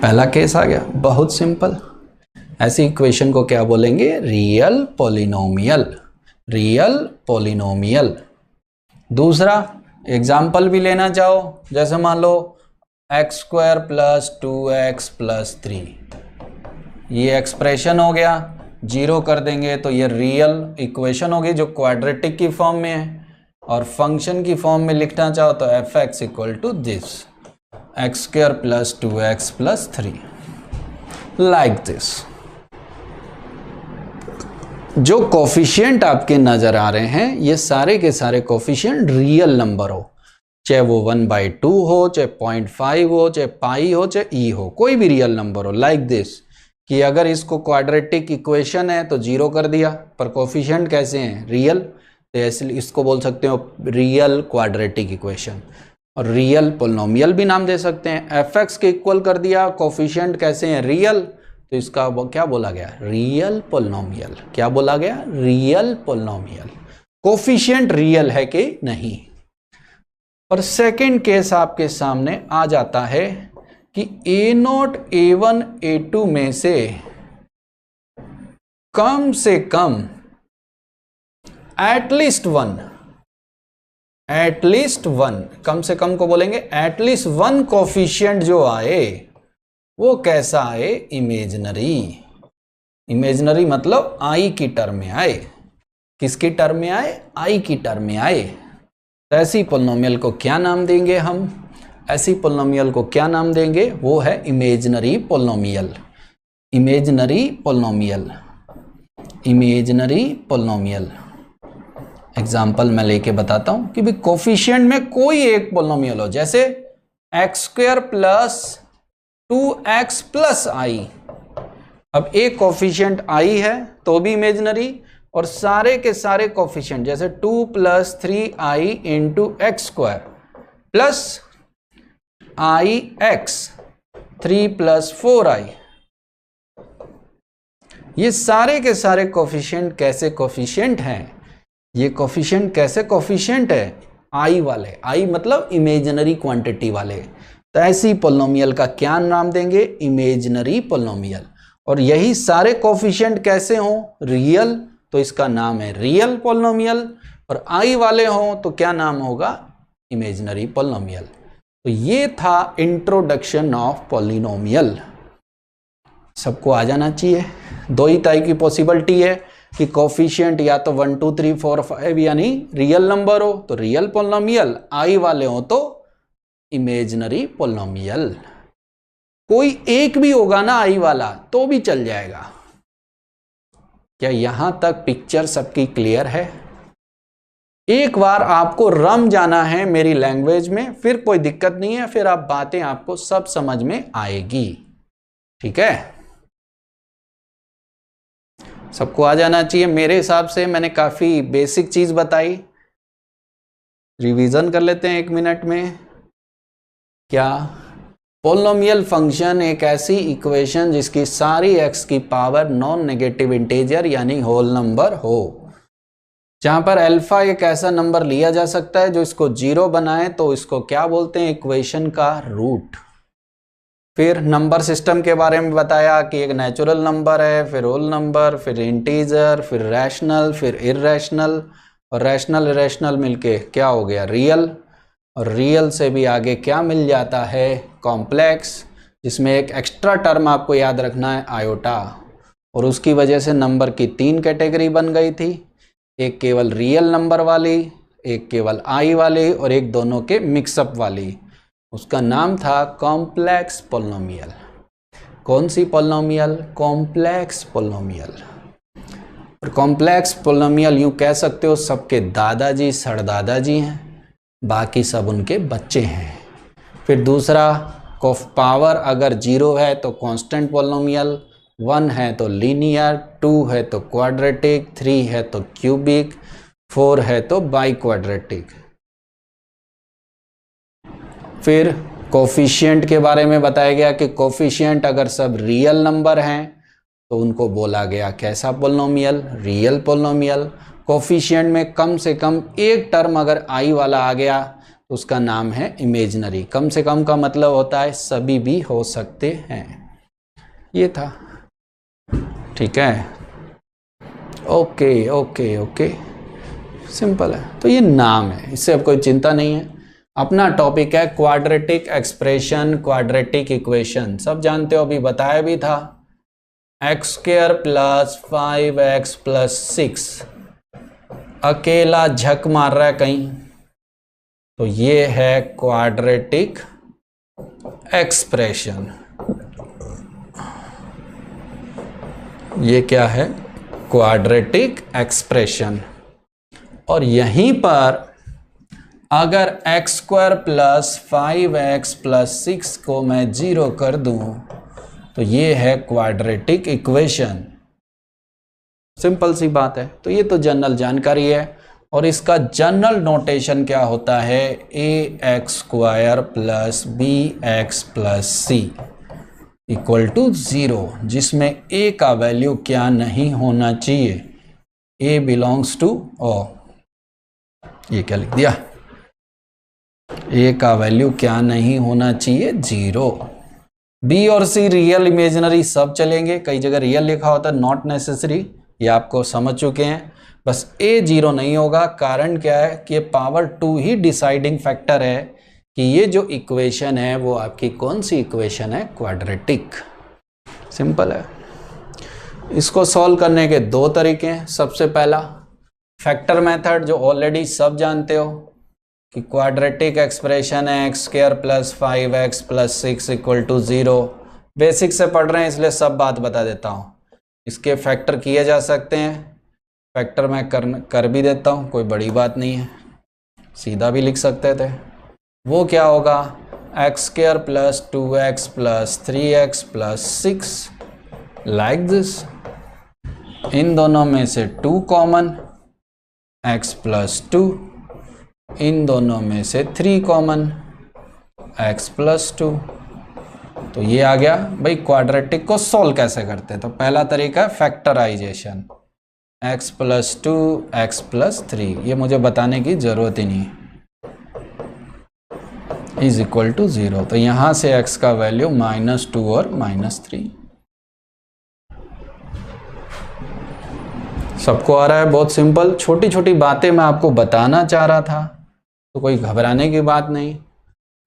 पहला केस आ गया, बहुत सिंपल। ऐसी इक्वेशन को क्या बोलेंगे, रियल पोलिनोमियल, रियल पोलिनोमियल। दूसरा एग्जाम्पल भी लेना चाहो, जैसे मान लो x square plus 2x plus 3, ये एक्सप्रेशन हो गया, जीरो कर देंगे तो ये रियल इक्वेशन होगी जो क्वाड्रेटिक की फॉर्म में है। और फंक्शन की फॉर्म में लिखना चाहो तो fx equal to this, x square plus 2x plus 3, like this. जो कोफिशिएंट आपके नजर आ रहे हैं, ये सारे के सारे कोफिशिएंट रियल नंबर हो, चाहे वो 1/2 हो, चाहे 0.5 हो, चाहे पाई हो, चाहे ई हो, कोई भी रियल नंबर हो। लाइक दिस कि अगर इसको क्वाड्रेटिक इक्वेशन है तो जीरो कर दिया, पर कोफिशिएंट कैसे हैं, रियल, तो इसलिए इसको बोल सकते हो रियल क्वाड्रेटिक इक्वेशन। और रियल पोलिनोमियल भी नाम दे सकते हैं। fx के इक्वल कर दिया, कोफिशिएंट कैसे हैं, रियल, तो इसका क्या बोला गया, रियल पोलिनोमियल। क्या बोला गया, रियल पोलिनोमियल। कोफिशिएंट रियल है कि नहीं। और सेकंड केस आपके सामने आ जाता है कि a0 a1 a2 में से कम एटलीस्ट वन, कम से कम को बोलेंगे एटलीस्ट वन कोफिशिएंट जो आए वो कैसा आए, इमेजिनरी। इमेजिनरी मतलब आई की टर्म में आए। किसकी टर्म में आए, आई की टर्म में आए। तो ऐसी पोलिनोमियल को क्या नाम देंगे हम, ऐसी पोलिनोमियल को क्या नाम देंगे, वो है imaginary polynomial. Imaginary polynomial, imaginary polynomial. Example मैं लेके बताता हूं कि भी कोफिशिएंट में कोई एक पोलिनोमियल हो, जैसे x square plus 2x plus i. अब एक कोफिशिएंट आई है तो भी इमेजिनरी, और सारे के सारे कोफिशिएंट जैसे 2 plus 3i into x square plus i x 3 plus 4i, ये सारे के सारे कोफिशिएंट कैसे कोफिशिएंट हैं, ये कोफिशिएंट कैसे कोफिशिएंट है, आई वाले, आई मतलब इमेजिनरी क्वांटिटी वाले, तो ऐसी पोलिनोमियल का क्या नाम देंगे? Imaginary polynomial. और यही सारे कोफिशिएंट कैसे हों? रियल, तो इसका नाम है रियल पोलिनोमियल। और आई वाले हों तो क्या नाम होगा? Imaginary polynomial. तो ये था इंट्रोडक्शन ऑफ पोलिनोमियल। सबको आ जाना चाहिए। दो ही टाइप की पॉसिबिलिटी है कि कोफिशिएंट या तो 1 2 3 4 5 यानी रियल नंबर हो तो रियल पोलिनोमियल, आई वाले हो तो इमेजिनरी पोलिनोमियल। कोई एक भी होगा ना आई वाला तो भी चल जाएगा। क्या यहां तक पिक्चर सबकी क्लियर है? एक बार आपको रम जाना है मेरी लैंग्वेज में, फिर कोई दिक्कत नहीं है, फिर आप बातें आपको सब समझ में आएगी। ठीक है, सबको आ जाना चाहिए। मेरे हिसाब से मैंने काफी बेसिक चीज बताई। रिवीजन कर लेते हैं 1 मिनट में। क्या? पोलिनोमियल फंक्शन एक ऐसी इक्वेशन जिसकी सारी एक्स की पावर नॉन नेगेटिव इंटीजर यानी होल नंबर हो, जहां पर अल्फा एक ऐसा नंबर लिया जा सकता है जो इसको 0 बनाए, तो इसको क्या बोलते हैं? इक्वेशन का रूट। फिर नंबर सिस्टम के बारे में बताया कि एक नेचुरल नंबर है, फिर होल नंबर, फिर इंटीजर, फिर रैशनल, फिर इररेशनल, और रैशनल इरेशनल मिलके क्या हो गया? रियल। और रियल से भी आगे क्या मिल जाता है? कॉम्प्लेक्स, जिसमें एक एक्स्ट्रा टर्म आपको याद रखना है, आयोटा। और उसकी वजह से नंबर की 3 कैटेगरी बन गई थी, एक केवल रियल नंबर वाली, एक केवल आई वाली, और एक दोनों के मिक्सअप वाली। उसका नाम था कॉम्प्लेक्स पोलिनोमियल। कौन सी पोलिनोमियल? Complex polynomial. और कॉम्प्लेक्स पोलिनोमियल यूं कह सकते हो सबके दादाजी सड़दादाजी हैं, बाकी सब उनके बच्चे हैं। फिर दूसरा, पावर अगर 0 है तो कांस्टेंट पोलिनोमियल, 1 है तो लीनियर, 2 है तो क्वाड्रेटिक, 3 है तो क्यूबिक, 4 है तो बाई क्वाड्रेटिक। फिर कोफिशिएंट के बारे में बताया गया कि कोफिशिएंट अगर सब रियल नंबर हैं तो उनको बोला गया कैसा पोलिनोमियल? Real polynomial. कोफिशिएंट में कम से कम एक टर्म अगर आई वाला आ गया तो उसका नाम है इमेजिनरी। कम से कम का मतलब होता है सभी भी हो सकते हैं। ये था। ठीक है, ओके ओके ओके, सिंपल है। तो ये नाम है, इससे अब कोई चिंता नहीं है। अपना टॉपिक है क्वाड्रेटिक एक्सप्रेशन, क्वाड्रेटिक इक्वेशन। सब जानते हो, अभी बताया भी था। x² + 5x + 6 अकेला झक मार रहा है कहीं, तो ये है क्वाड्रेटिक एक्सप्रेशन। ये क्या है? Quadratic expression. और यहीं पर अगर x² + 5x + 6 को मैं 0 कर दूं तो ये है क्वाड्रेटिक इक्वेशन। सिंपल सी बात है। तो ये तो जनरल जानकारी है। और इसका जनरल नोटेशन क्या होता है? ax² + bx + c = 0, जिसमें a का वैल्यू क्या नहीं होना चाहिए? a belongs to o। ये क्या लिख दिया? a का वैल्यू क्या नहीं होना चाहिए? 0। b और c रियल इमेजिनरी सब चलेंगे। कई जगह रियल लिखा होता है, नॉट नेसेसरी, ये आपको समझ चुके हैं। बस a 0 नहीं होगा। कारण क्या है कि पावर 2 ही डिसाइडिंग फैक्टर है कि ये जो इक्वेशन है वो आपकी कौन सी इक्वेशन है? क्वाड्रेटिक। सिंपल है। इसको सॉल्व करने के 2 तरीके हैं। सबसे पहला फैक्टर मेथड, जो ऑलरेडी सब जानते हो कि क्वाड्रेटिक एक्सप्रेशन है x² + 5x + 6 = 0। बेसिक से पढ़ रहे हैं इसलिए सब बात बता देता हूँ। इसके फैक्टर किए जा सकते हैं। फैक्टर मैं कर भी देता हूँ, कोई बड़ी बात नहीं है, सीधा भी लिख सकते थे। वो क्या होगा? x² + 2x + 3x + 6 like this. इन दोनों में से 2 कॉमन, x + 2। इन दोनों में से 3 कॉमन, x + 2। तो ये आ गया। भाई क्वाड्रेटिक को सॉल्व कैसे करते हैं? तो पहला तरीका है फैक्टराइजेशन, x + 2 x + 3। ये मुझे बताने की जरूरत ही नहीं है। Is equal to 0। तो यहां से x का वैल्यू -2 और -3। सबको आ रहा है? बहुत सिंपल, छोटी छोटी बातें मैं आपको बताना चाह रहा था, तो कोई घबराने की बात नहीं।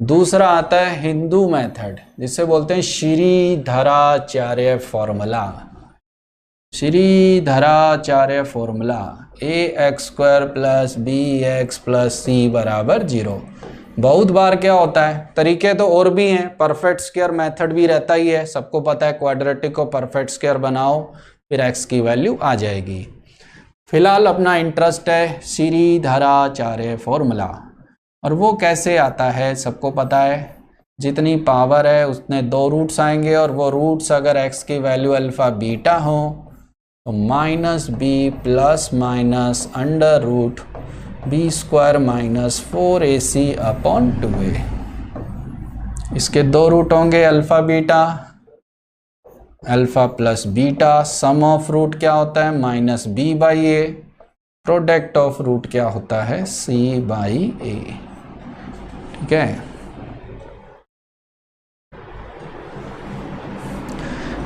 दूसरा आता है हिंदू मेथड, जिसे बोलते हैं Shridharacharya formula. Shridharacharya formula ax² + bx + c = 0। बहुत बार क्या होता है, तरीके तो और भी हैं, परफेक्ट स्क्वायर मेथड भी रहता ही है, सबको पता है। क्वाड्रेटिक को परफेक्ट स्क्वायर बनाओ, फिर x की वैल्यू आ जाएगी। फिलहाल अपना इंटरेस्ट है श्रीधराचार्य फॉर्मूला, और वो कैसे आता है सबको पता है। जितनी पावर है उतने 2 रूट्स आएंगे, और वो रूट्स अगर x की वैल्यू अल्फा बीटा हो तो -b ± √b² - 4ac/2a। इसके 2 रूट होंगे alpha beta, alpha plus beta. Sum of root क्या होता है? -b/a। प्रोडक्ट ऑफ रूट क्या होता है? c/a। ठीक है,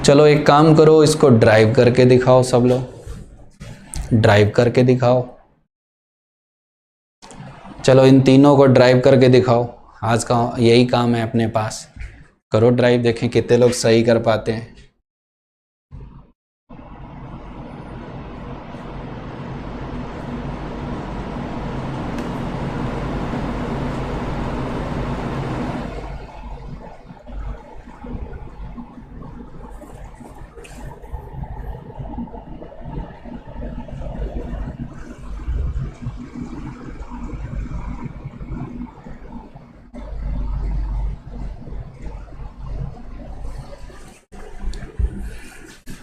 चलो एक काम करो, इसको ड्राइव करके दिखाओ। सब लोग ड्राइव करके दिखाओ। चलो इन तीनों को ड्राइव करके दिखाओ, आज का यही काम है अपने पास। करो ड्राइव, देखें कितने लोग सही कर पाते हैं।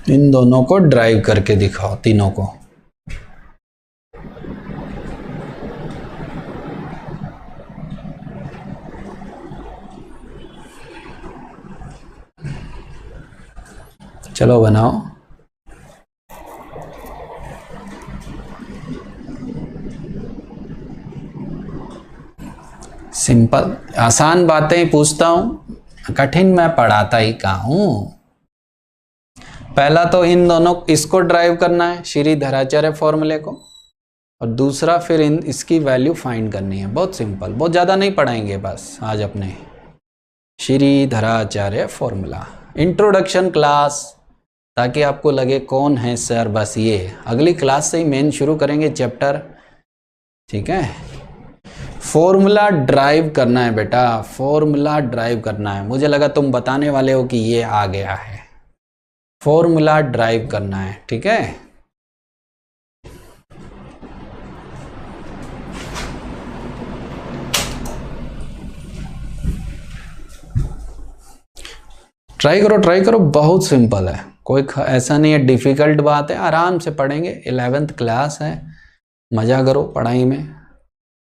इन दोनों को ड्राइव करके दिखाओ, तीनों को। चलो बनाओ। सिंपल आसान बातें पूछता हूं, कठिन मैं पढ़ाता ही कहाँ हूं। पहला तो इन दोनों इसको ड्राइव करना है, श्रीधराचार्य फॉर्मूले को, और दूसरा फिर इसकी वैल्यू फाइंड करनी है। बहुत सिंपल, बहुत ज़्यादा नहीं पढ़ाएंगे बस आज अपने श्रीधराचार्य फॉर्मूला। इंट्रोडक्शन क्लास, ताकि आपको लगे कौन है सर, बस ये अगली क्लास से ही मेन शुरू करेंगे चैप्टर। ठीक है, फॉर्मूला ड्राइव करना है बेटा, फॉर्मूला ड्राइव करना है। मुझे लगा तुम बताने वाले हो कि ये आ गया है, फॉर्मूला ड्राइव करना है। ठीक है, ट्राई करो, ट्राई करो, बहुत सिंपल है, कोई ऐसा नहीं है डिफिकल्ट बात है, आराम से पढ़ेंगे। 11th क्लास है, मजा करो पढ़ाई में।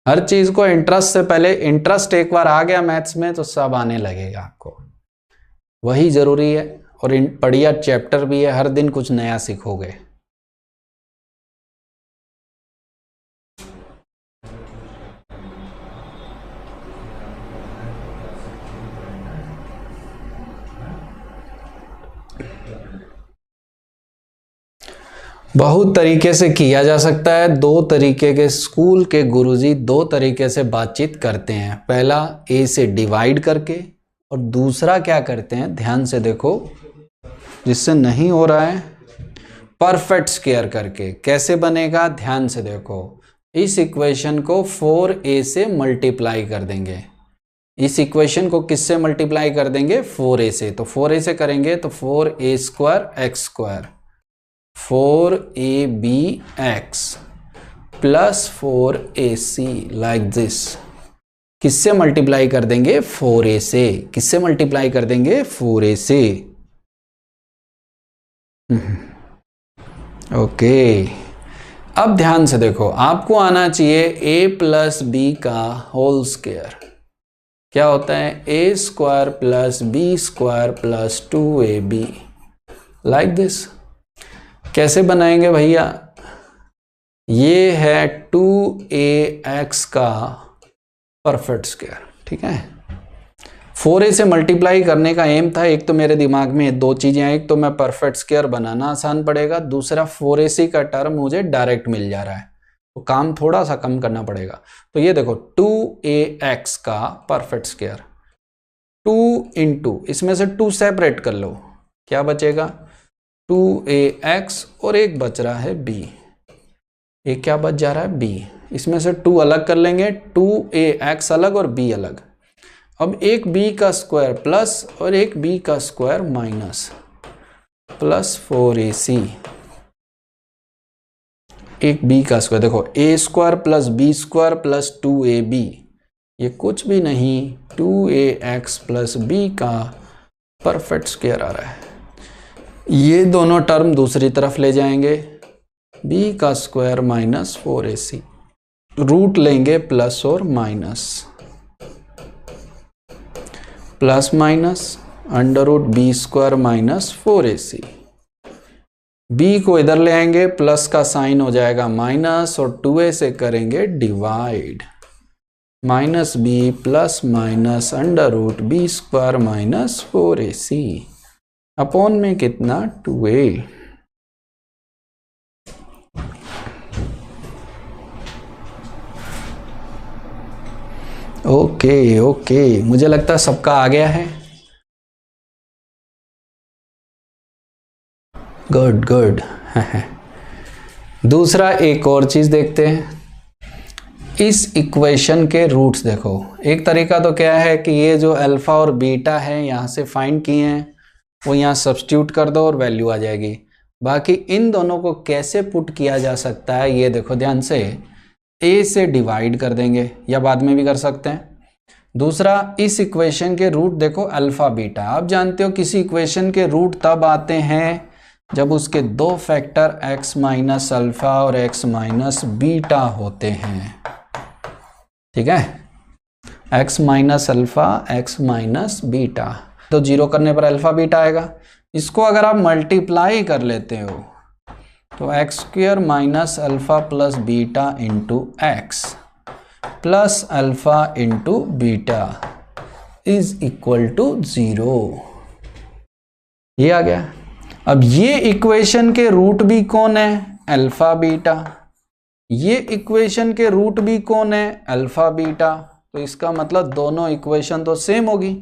हर चीज को इंटरेस्ट से पहले, इंटरेस्ट एक बार आ गया मैथ्स में तो सब आने लगेगा आपको, वही जरूरी है। और बढ़िया चैप्टर भी है, हर दिन कुछ नया सीखोगे। बहुत तरीके से किया जा सकता है, 2 तरीके के स्कूल के गुरुजी 2 तरीके से बातचीत करते हैं। पहला a से डिवाइड करके, और दूसरा क्या करते हैं, ध्यान से देखो, जिससे नहीं हो रहा है, परफेक्ट स्क्वायर करके। कैसे बनेगा, ध्यान से देखो, इस इक्वेशन को 4a से मल्टीप्लाई कर देंगे। इस इक्वेशन को किससे मल्टीप्लाई कर देंगे, 4a से। तो 4a से करेंगे तो 4a² x² 4abx plus 4ac like this. किससे मल्टीप्लाई कर देंगे, 4a से। किससे मल्टीप्लाई कर देंगे, 4a से। ओके, अब ध्यान से देखो, आपको आना चाहिए a प्लस b का होल स्क्वायर। क्या होता है, a² plus b² plus 2ab like this. कैसे बनाएंगे भैया, ये है 2ax का परफेक्ट स्क्वायर। ठीक है, 4a से मल्टीप्लाई करने का एम था, एक तो मेरे दिमाग में दो चीजें हैं, एक तो मैं परफेक्ट स्क्वायर बनाना आसान पड़ेगा, दूसरा 4ac का टर्म मुझे डायरेक्ट मिल जा रहा है, तो काम थोड़ा सा कम करना पड़ेगा। तो ये देखो 2ax का परफेक्ट स्क्वायर 2 इंटू, इसमें से 2 सेपरेट कर लो, क्या बचेगा 2ax और एक बच रहा है b, एक क्या बच जा रहा है b, इसमें से 2 अलग कर लेंगे, 2ax अलग और b अलग। अब एक b का स्क्वायर प्लस और एक b का स्क्वायर माइनस प्लस 4ac, एक b का स्क्वायर, देखो a square plus b square plus 2ab, ये कुछ भी नहीं 2ax प्लस b का परफेक्ट स्क्वायर आ रहा है। ये दोनों टर्म दूसरी तरफ ले जाएंगे, b का स्क्वायर माइनस 4ac, रूट लेंगे प्लस और minus, plus minus under root B square minus 4ac, b को इधर ले आएंगे, प्लस का साइन हो जाएगा माइनस और 2a से करेंगे divide, minus b plus minus under root B square minus 4ac upon में कितना 2a। ओके ओके, मुझे लगता है सबका आ गया है। Good good. दूसरा एक और चीज देखते हैं, इस इक्वेशन के रूट्स देखो। एक तरीका तो क्या है कि ये जो अल्फा और बीटा है यहाँ से फाइंड किए हैं वो यहाँ सब्स्टिट्यूट कर दो और वैल्यू आ जाएगी। बाकी इन दोनों को कैसे पुट किया जा सकता है ये देखो ध्यान से, a से डिवाइड कर देंगे या बाद में भी कर सकते हैं। दूसरा, इस इक्वेशन के रूट देखो अल्फा बीटा, आप जानते हो किसी इक्वेशन के रूट तब आते हैं जब उसके दो फैक्टर x माइनस अल्फा और x माइनस बीटा होते हैं, ठीक है, x minus alpha x minus beta, तो जीरो करने पर अल्फा बीटा आएगा। इसको अगर आप मल्टीप्लाई कर लेते हो तो x square minus alpha plus beta into x plus alpha into beta is equal to 0, ये आ गया। अब ये इक्वेशन के रूट भी कौन है, अल्फा बीटा, ये इक्वेशन के रूट भी कौन है, अल्फा बीटा, तो इसका मतलब दोनों इक्वेशन तो सेम होगी।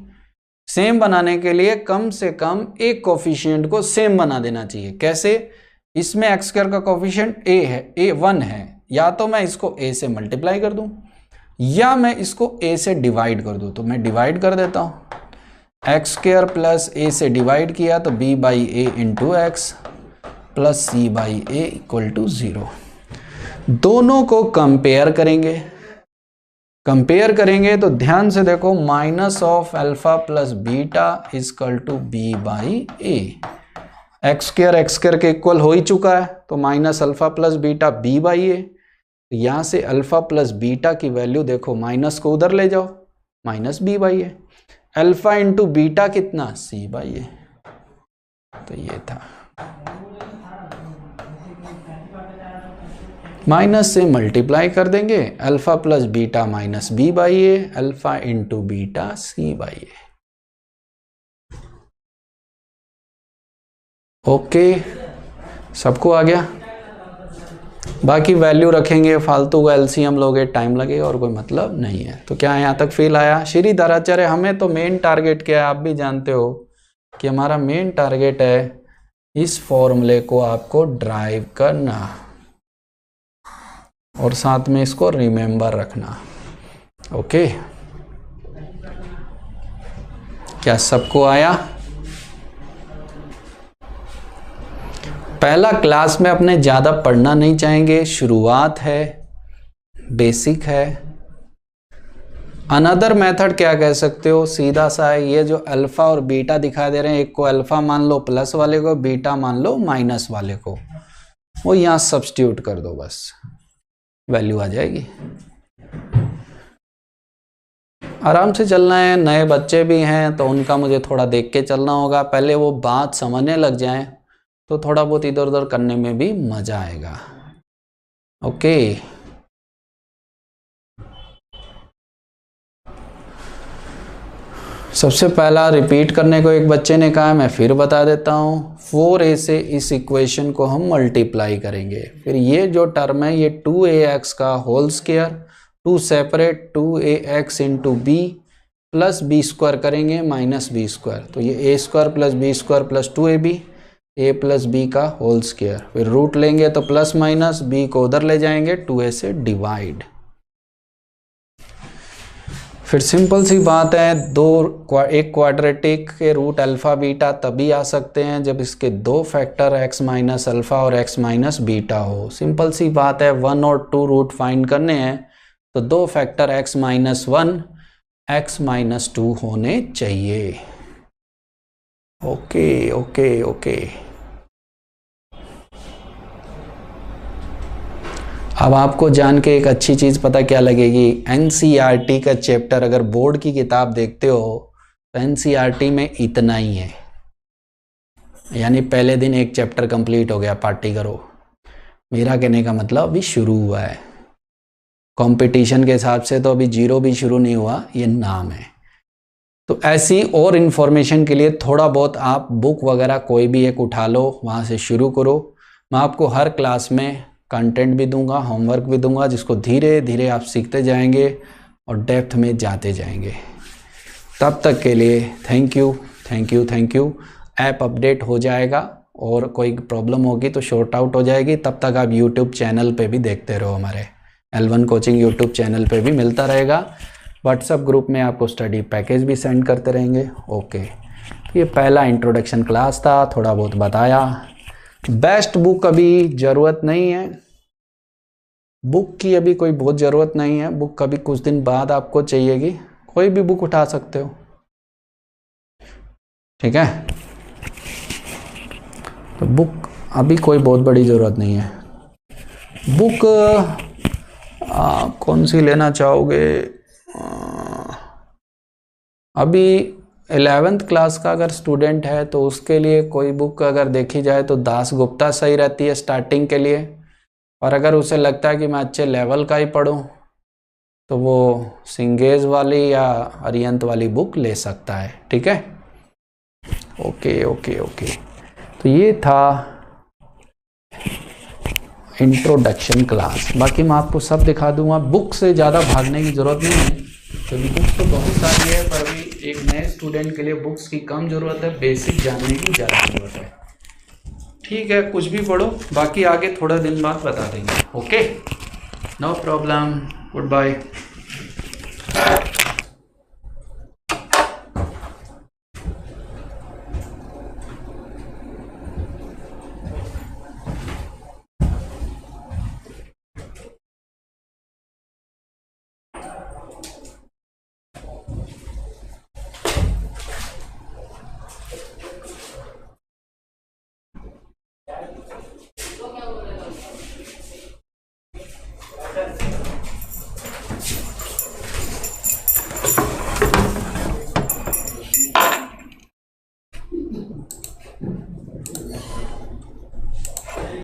सेम बनाने के लिए कम से कम एक कोफिशिएंट को सेम बना देना चाहिए। कैसे, इसमें एक्स स्क्वायर का कोफिशिएंट a है, a 1 है, या तो मैं इसको a से मल्टीप्लाई कर दूं या मैं इसको a से डिवाइड कर दूं, तो मैं डिवाइड कर देता हूं। एक्स स्क्वायर प्लस a से डिवाइड किया तो b by A into x plus c by A equal to 0। दोनों को कंपेयर करेंगे, कंपेयर करेंगे तो ध्यान से देखो, minus of alpha plus beta equal to b by a, x square के इक्वल हो ही चुका है, तो minus alpha plus beta b by a, यहां से अल्फा प्लस बीटा की वैल्यू देखो, माइनस को उधर ले जाओ, minus B by A, alpha into beta कितना सी बाई ए, तो ये था। माइनस से मल्टीप्लाई कर देंगे, alpha plus beta minus B by A, alpha into beta C by A. Okay, सबको आ गया। बाकी वैल्यू रखेंगे, फालतू का एलसीएम लोगे, टाइम लगेगा और कोई मतलब नहीं है। तो क्या यहाँ तक फील आया? श्रीधर आचार्य, हमें तो मेन टारगेट क्या है आप भी जानते हो कि हमारा मेन टारगेट है इस फॉर्मूले को आपको ड्राइव करना और साथ में इसको रिमेंबर रखना। ओके, क्या सबको आया? पहला क्लास में अपने ज़्यादा पढ़ना नहीं चाहेंगे, शुरुआत है, बेसिक है। अनदर मेथड क्या कह सकते हो, सीधा सा है, ये जो अल्फा और बीटा दिखाई दे रहे हैं, एक को अल्फा मान लो प्लस वाले को, बीटा मान लो माइनस वाले को, वो यहाँ सब्स्टिट्यूट कर दो, बस वैल्यू आ जाएगी। आराम से चलना है, नए बच्चे भी हैं तो उनका मुझे थोड़ा देख के चलना होगा, पहले वो बात समझने लग जाएं तो थोड़ा बहुत इधर उधर करने में भी मजा आएगा। ओके, सबसे पहला रिपीट करने को एक बच्चे ने कहा, मैं फिर बता देता हूँ। 4a से इस इक्वेशन को हम मल्टीप्लाई करेंगे, फिर ये जो टर्म है ये 2ax का whole square, 2 separate 2ax into B plus B square करेंगे माइनस बी स्क्वायर, तो ये a square plus B square plus 2ab, a plus B का होल स्क्वायर, फिर रूट लेंगे तो प्लस माइनस, b को उधर ले जाएंगे, 2a से डिवाइड। फिर सिंपल सी बात है, एक क्वाड्रेटिक के रूट अल्फ़ा बीटा तभी आ सकते हैं जब इसके दो फैक्टर x माइनस अल्फ़ा और x माइनस बीटा हो। सिंपल सी बात है, 1 और 2 रूट फाइंड करने हैं तो दो factor x minus 1 x minus 2 होने चाहिए। Okay okay okay. अब आपको जान के एक अच्छी चीज़ पता क्या लगेगी, एनसीईआरटी का चैप्टर अगर बोर्ड की किताब देखते हो तो एनसीईआरटी में इतना ही है, यानी पहले दिन एक चैप्टर कंप्लीट हो गया, पार्टी करो। मेरा कहने का मतलब अभी शुरू हुआ है, कंपटीशन के हिसाब से तो अभी 0 भी शुरू नहीं हुआ, ये नाम है। तो ऐसी और इन्फॉर्मेशन के लिए थोड़ा बहुत आप बुक वगैरह कोई भी एक उठा लो, वहाँ से शुरू करो। मैं आपको हर क्लास में कंटेंट भी दूंगा, होमवर्क भी दूंगा, जिसको धीरे धीरे आप सीखते जाएंगे और डेप्थ में जाते जाएंगे। तब तक के लिए thank you thank you thank you. App update हो जाएगा और कोई प्रॉब्लम होगी तो शॉर्ट आउट हो जाएगी, तब तक आप यूट्यूब चैनल पे भी देखते रहो, हमारे L1 कोचिंग यूट्यूब चैनल पे भी मिलता रहेगा। व्हाट्सएप ग्रुप में आपको स्टडी पैकेज भी सेंड करते रहेंगे। ओके, ये पहला इंट्रोडक्शन क्लास था, थोड़ा बहुत बताया। बेस्ट बुक अभी ज़रूरत नहीं है, बुक की अभी कोई बहुत ज़रूरत नहीं है, बुक कभी कुछ दिन बाद आपको चाहिएगी, कोई भी बुक उठा सकते हो, ठीक है। तो बुक अभी कोई बहुत बड़ी ज़रूरत नहीं है। बुक कौन सी लेना चाहोगे? अभी 11th क्लास का अगर स्टूडेंट है तो उसके लिए कोई बुक अगर देखी जाए तो दास गुप्ता सही रहती है स्टार्टिंग के लिए, और अगर उसे लगता है कि मैं अच्छे लेवल का ही पढूं तो वो सिंगेज वाली या अरियंत वाली बुक ले सकता है, ठीक है। ओके ओके ओके, तो ये था इंट्रोडक्शन क्लास। बाकी मैं आपको सब दिखा दूंगा, बुक से ज़्यादा भागने की ज़रूरत नहीं है क्योंकि बुक्स तो बहुत सारी है, पर अभी एक नए स्टूडेंट के लिए बुक्स की कम ज़रूरत है, बेसिक जानने की ज़्यादा ज़रूरत है, ठीक है। कुछ भी पढ़ो, बाकी आगे थोड़ा दिन बाद बता देंगे। Okay, no problem, good bye.